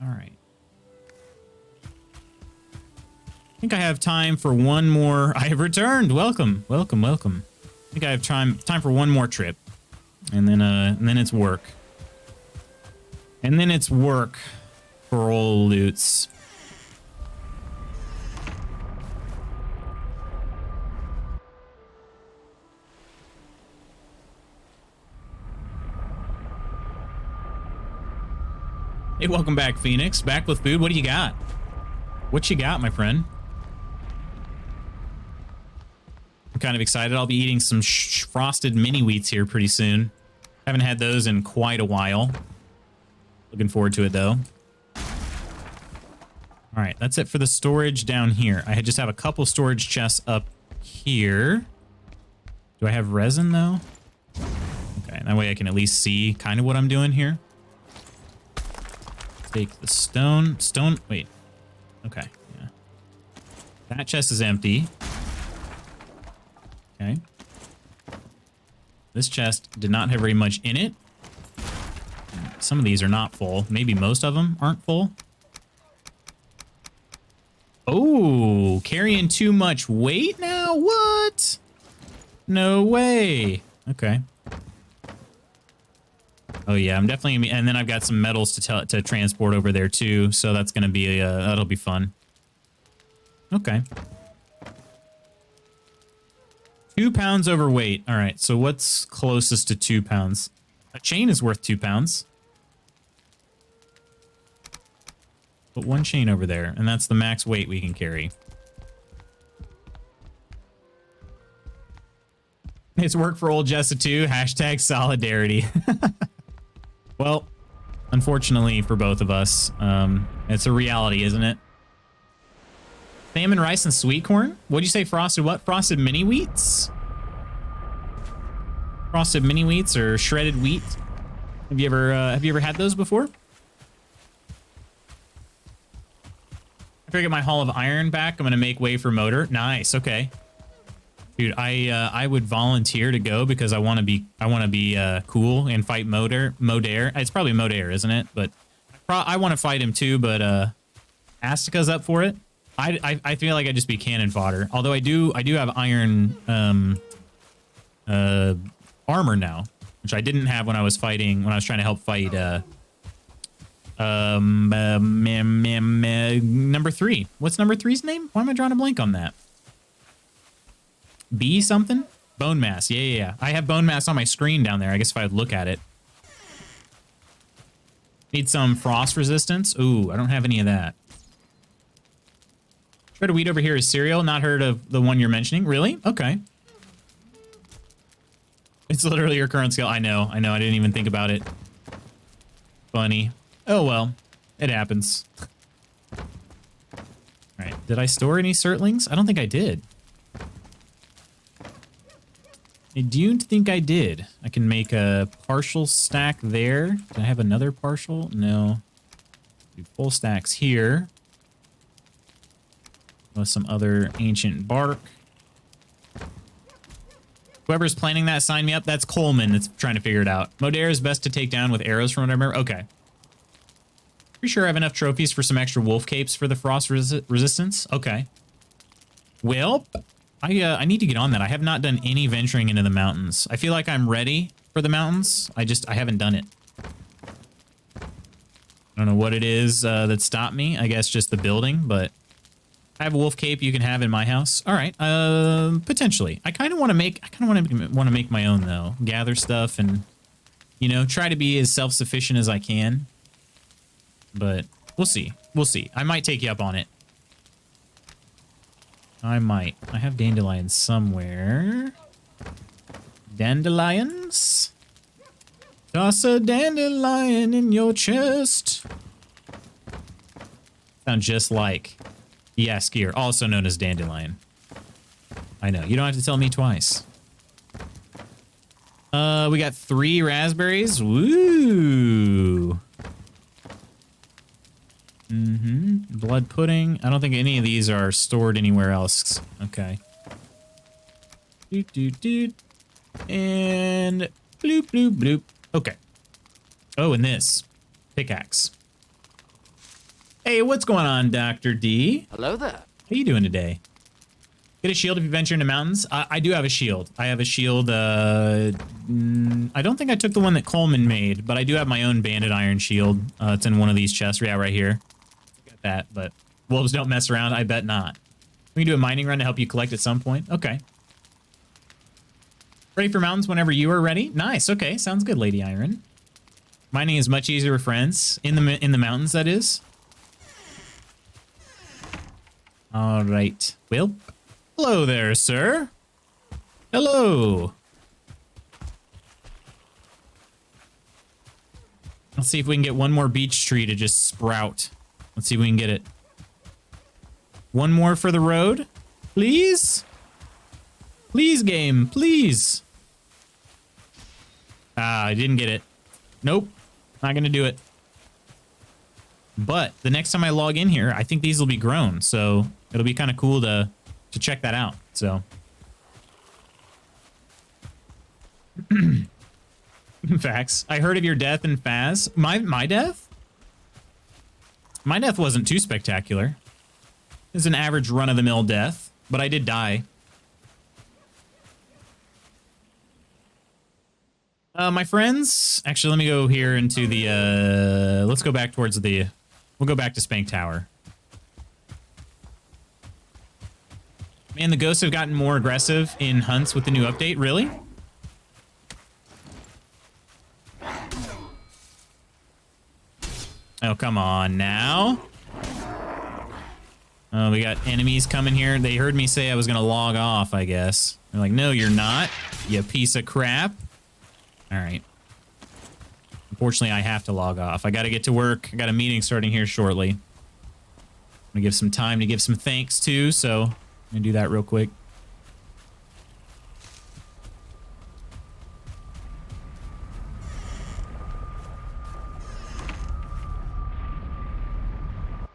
All right. I think I have time for one more. I have returned. Welcome, welcome, welcome. I think I have time for one more trip, and then it's work. And then it's work for old Lutz. Hey, welcome back, Phoenix. Back with food. What do you got? What you got, my friend? I'm kind of excited. I'll be eating some frosted mini wheats here pretty soon. Haven't had those in quite a while. Looking forward to it, though. All right, that's it for the storage down here. I just have a couple storage chests up here. Do I have resin, though? Okay, that way I can at least see kind of what I'm doing here. Take the stone. Wait. Okay, yeah. That chest is empty. Okay. This chest did not have very much in it. Some of these are not full. Maybe most of them aren't full. Oh, carrying too much weight now? What? No way. Okay. Oh yeah, I'm definitely gonna be, and then I've got some metals to transport over there too, so that's gonna be that'll be fun. Okay. 2 pounds overweight. All right, so what's closest to 2 pounds? A chain is worth 2 pounds. Put one chain over there, and that's the max weight we can carry. It's work for old Jessa too. Hashtag solidarity. Well, unfortunately for both of us, it's a reality, isn't it? Salmon, rice, and sweet corn? What'd you say, frosted what? Frosted mini wheats? Frosted mini wheats or shredded wheat? Have you ever had those before? After I get my Hall of Iron back, I'm gonna make way for Motor. Nice, okay. Dude, I would volunteer to go because I want to be cool and fight Moder. It's probably Moder, isn't it? But I want to fight him too. But Astika's up for it. I feel like I'd just be cannon fodder. Although I do have iron armor now, which I didn't have when I was trying to help fight number 3. What's number 3's name? Why am I drawing a blank on that? B something? Bone mass. Yeah. I have bone mass on my screen down there. I guess if I would look at it. Need some frost resistance. Ooh, I don't have any of that. Shredded wheat over here is cereal. Not heard of the one you're mentioning. Really? Okay. It's literally your current skill. I know. I didn't even think about it. Funny. Oh, well. It happens. All right. Did I store any Surtlings? I don't think I did. I do think I did. I can make a partial stack there. Do I have another partial? No. Do full stacks here. with some other ancient bark. Whoever's planning that, sign me up. That's Coleman that's trying to figure it out. Modera is best to take down with arrows from what I remember. Okay. Pretty sure I have enough trophies for some extra wolf capes for the frost resistance. Okay. Well, I need to get on that. I have not done any venturing into the mountains. I feel like I'm ready for the mountains. I haven't done it. I don't know what it is that stopped me. I guess just the building, but I have a wolf cape you can have in my house. All right, potentially. I kind of want to make my own though. Gather stuff and, you know, try to be as self-sufficient as I can. But we'll see. We'll see. I might take you up on it. I might. I have dandelions somewhere. Dandelions? Toss a dandelion in your chest. Sound just like the Askir, also known as dandelion. I know. You don't have to tell me twice. We got 3 raspberries. Woo! Blood pudding. I don't think any of these are stored anywhere else. Okay. Doot, doot, doot. And bloop, bloop, bloop. Okay. Oh, and this. Pickaxe. Hey, what's going on, Dr. D? Hello there. How you doing today? Get a shield if you venture into mountains. I do have a shield. I have a shield. I don't think I took the one that Coleman made, but I do have my own banded iron shield. It's in one of these chests. Yeah, right here. Got that, but wolves don't mess around. I bet not. We can do a mining run to help you collect at some point. Okay. Ready for mountains whenever you are ready. Nice. Okay, sounds good, Lady Iron. Mining is much easier with friends in the mountains. That is. All right. Well, hello there, sir. Hello. Let's see if we can get one more beech tree to just sprout. Let's see if we can get it. One more for the road, please. Please, game, please. Ah, I didn't get it. Nope, not gonna do it. But the next time I log in here, I think these will be grown, so it'll be kind of cool to check that out. So, facts. I heard of your death in Faz. My death? My death wasn't too spectacular. It's an average run-of-the-mill death, but I did die. My friends, actually, let me go here into the, let's go back towards the, we'll go back to Spank Tower. Man, the ghosts have gotten more aggressive in hunts with the new update. Really? Oh, come on now. Oh, we got enemies coming here. They heard me say I was going to log off, I guess. They're like, no, you're not, you piece of crap. All right. Unfortunately, I have to log off. I got to get to work. I got a meeting starting here shortly. I'm going to give some time to give some thanks too, so I'm going to do that real quick.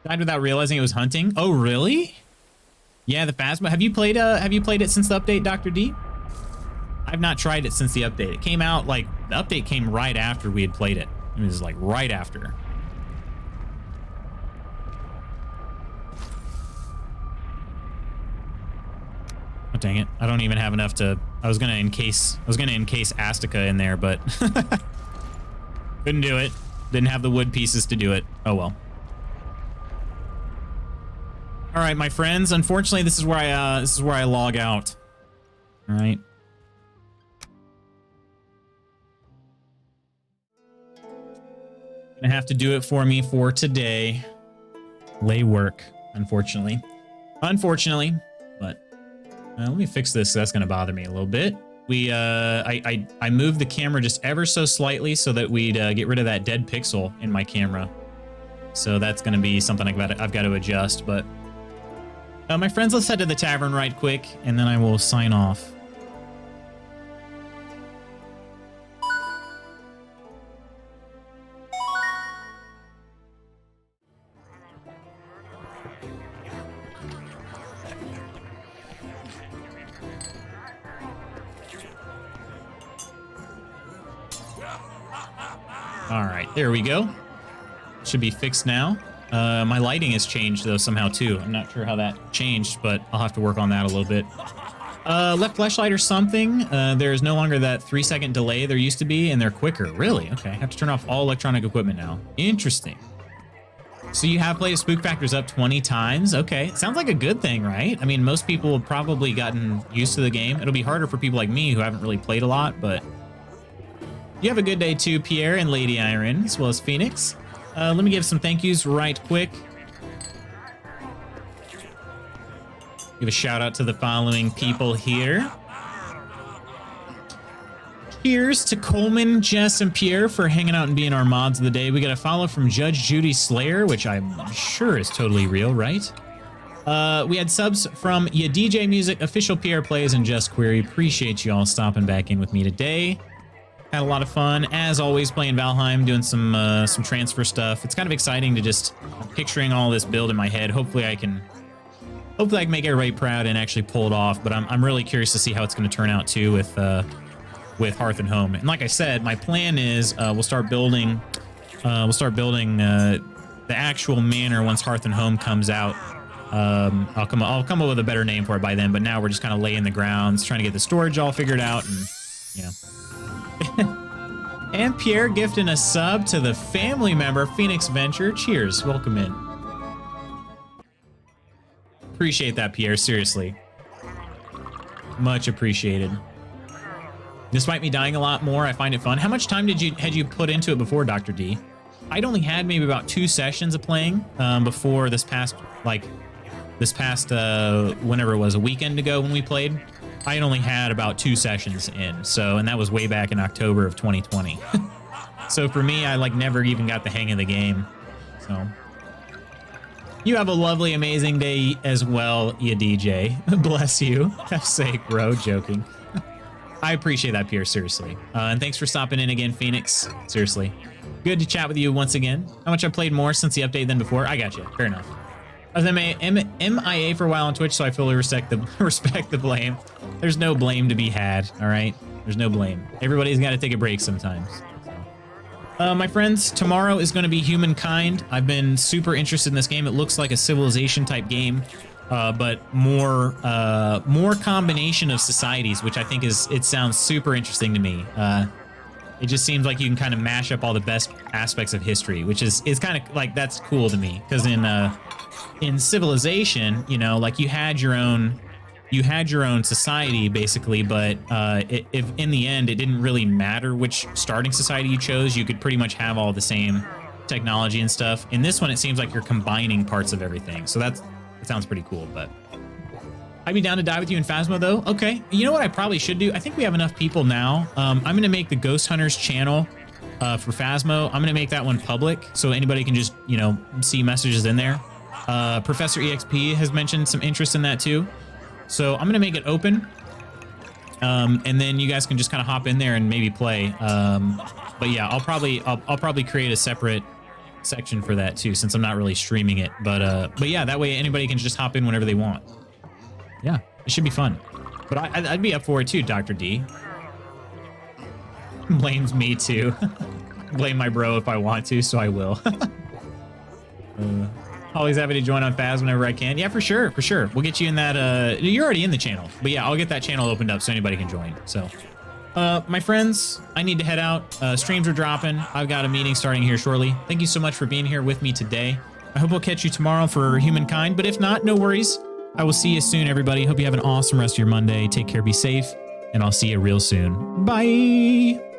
Died without realizing it was hunting. Oh, really? Yeah, the Phasma. Have you played it since the update, Dr. D? I've not tried it since the update. It came out, like, the update came right after we had played it. It was, like, right after. Oh, dang it. I don't even have enough to... I was gonna encase Astica in there, but... couldn't do it. Didn't have the wood pieces to do it. Oh, well. All right, my friends. Unfortunately, this is where I log out. All right. Gonna have to do it for me for today. Lay work, unfortunately. Unfortunately, but let me fix this. That's gonna bother me a little bit. We I moved the camera just ever so slightly so that we'd get rid of that dead pixel in my camera. So that's gonna be something I've got to adjust. But my friends, let's head to the tavern right quick, and then I will sign off. All right, there we go. Should be fixed now. My lighting has changed though somehow too. I'm not sure how that changed, but I'll have to work on that a little bit. Left flashlight or something. There's no longer that 3-second delay there used to be, and they're quicker. Really? Okay, I have to turn off all electronic equipment now. Interesting. So you have played spook factors up 20 times. Okay, sounds like a good thing, right? I mean, most people have probably gotten used to the game. It'll be harder for people like me who haven't really played a lot, but you have a good day too, Pierre and Lady Iron, as well as Phoenix. Let me give some thank yous right quick. Give a shout out to the following people here. Cheers to Coleman, Jess, and Pierre for hanging out and being our mods of the day. We got a follow from Judge Judy Slayer, which I'm sure is totally real, right? We had subs from Ya DJ Music, Official Pierre Plays, and Just Query. Appreciate you all stopping back in with me today. Had a lot of fun, as always, playing Valheim, doing some transfer stuff. It's kind of exciting to just picturing all this build in my head. Hopefully I can make everybody proud and actually pull it off. But I'm really curious to see how it's going to turn out too with Hearth and Home. And like I said, my plan is we'll start building the actual manor once Hearth and Home comes out. I'll come up with a better name for it by then. But now we're just kind of laying the grounds, trying to get the storage all figured out, and yeah. And Pierre gifting a sub to the family member Phoenix Venture. Cheers, welcome in. Appreciate that, Pierre, seriously. Much appreciated. Despite me dying a lot more, I find it fun. How much time had you put into it before, Dr. D? I'd only had maybe about 2 sessions of playing before this past whenever it was, a weekend ago when we played. I only had about 2 sessions in, and that was way back in October of 2020. So for me, I never even got the hang of the game. So you have a lovely, amazing day as well, ya DJ. Bless you. Have sake, bro. Joking. I appreciate that, Pierre, seriously. And thanks for stopping in again, Phoenix. Seriously. Good to chat with you once again. How much I played more since the update than before? I got you. Fair enough. I was MIA for a while on Twitch, so I fully respect the blame. There's no blame to be had, all right? There's no blame. Everybody's got to take a break sometimes. My friends, tomorrow is going to be Humankind. I've been super interested in this game. It looks like a Civilization type game, but more combination of societies, which I think it sounds super interesting to me. It just seems like you can kind of mash up all the best aspects of history, which is kind of like, that's cool to me, because in Civilization, you know, like you had your own society basically, but if in the end it didn't really matter which starting society you chose, you could pretty much have all the same technology and stuff. In this one, it seems like you're combining parts of everything, so that sounds pretty cool. But I'd be down to die with you in Phasmo though. Okay, you know what I probably should do? I think we have enough people now. I'm gonna make the Ghost Hunters channel for Phasmo. I'm gonna make that one public so anybody can just, you know, see messages in there. Professor EXP has mentioned some interest in that too. So I'm going to make it open. And then you guys can just kind of hop in there and maybe play. But yeah, I'll probably create a separate section for that too, since I'm not really streaming it. But yeah, that way anybody can just hop in whenever they want. Yeah, it should be fun. But I'd be up for it too, Dr. D. Blames me too. Blame my bro if I want to, so I will. Always happy to join on Phas whenever I can. Yeah, for sure, for sure. We'll get you in that. You're already in the channel, but yeah, I'll get that channel opened up so anybody can join. So, my friends, I need to head out. Streams are dropping. I've got a meeting starting here shortly. Thank you so much for being here with me today. I hope we'll catch you tomorrow for Humankind, but if not, no worries. I will see you soon, everybody. Hope you have an awesome rest of your Monday. Take care, be safe, and I'll see you real soon. Bye.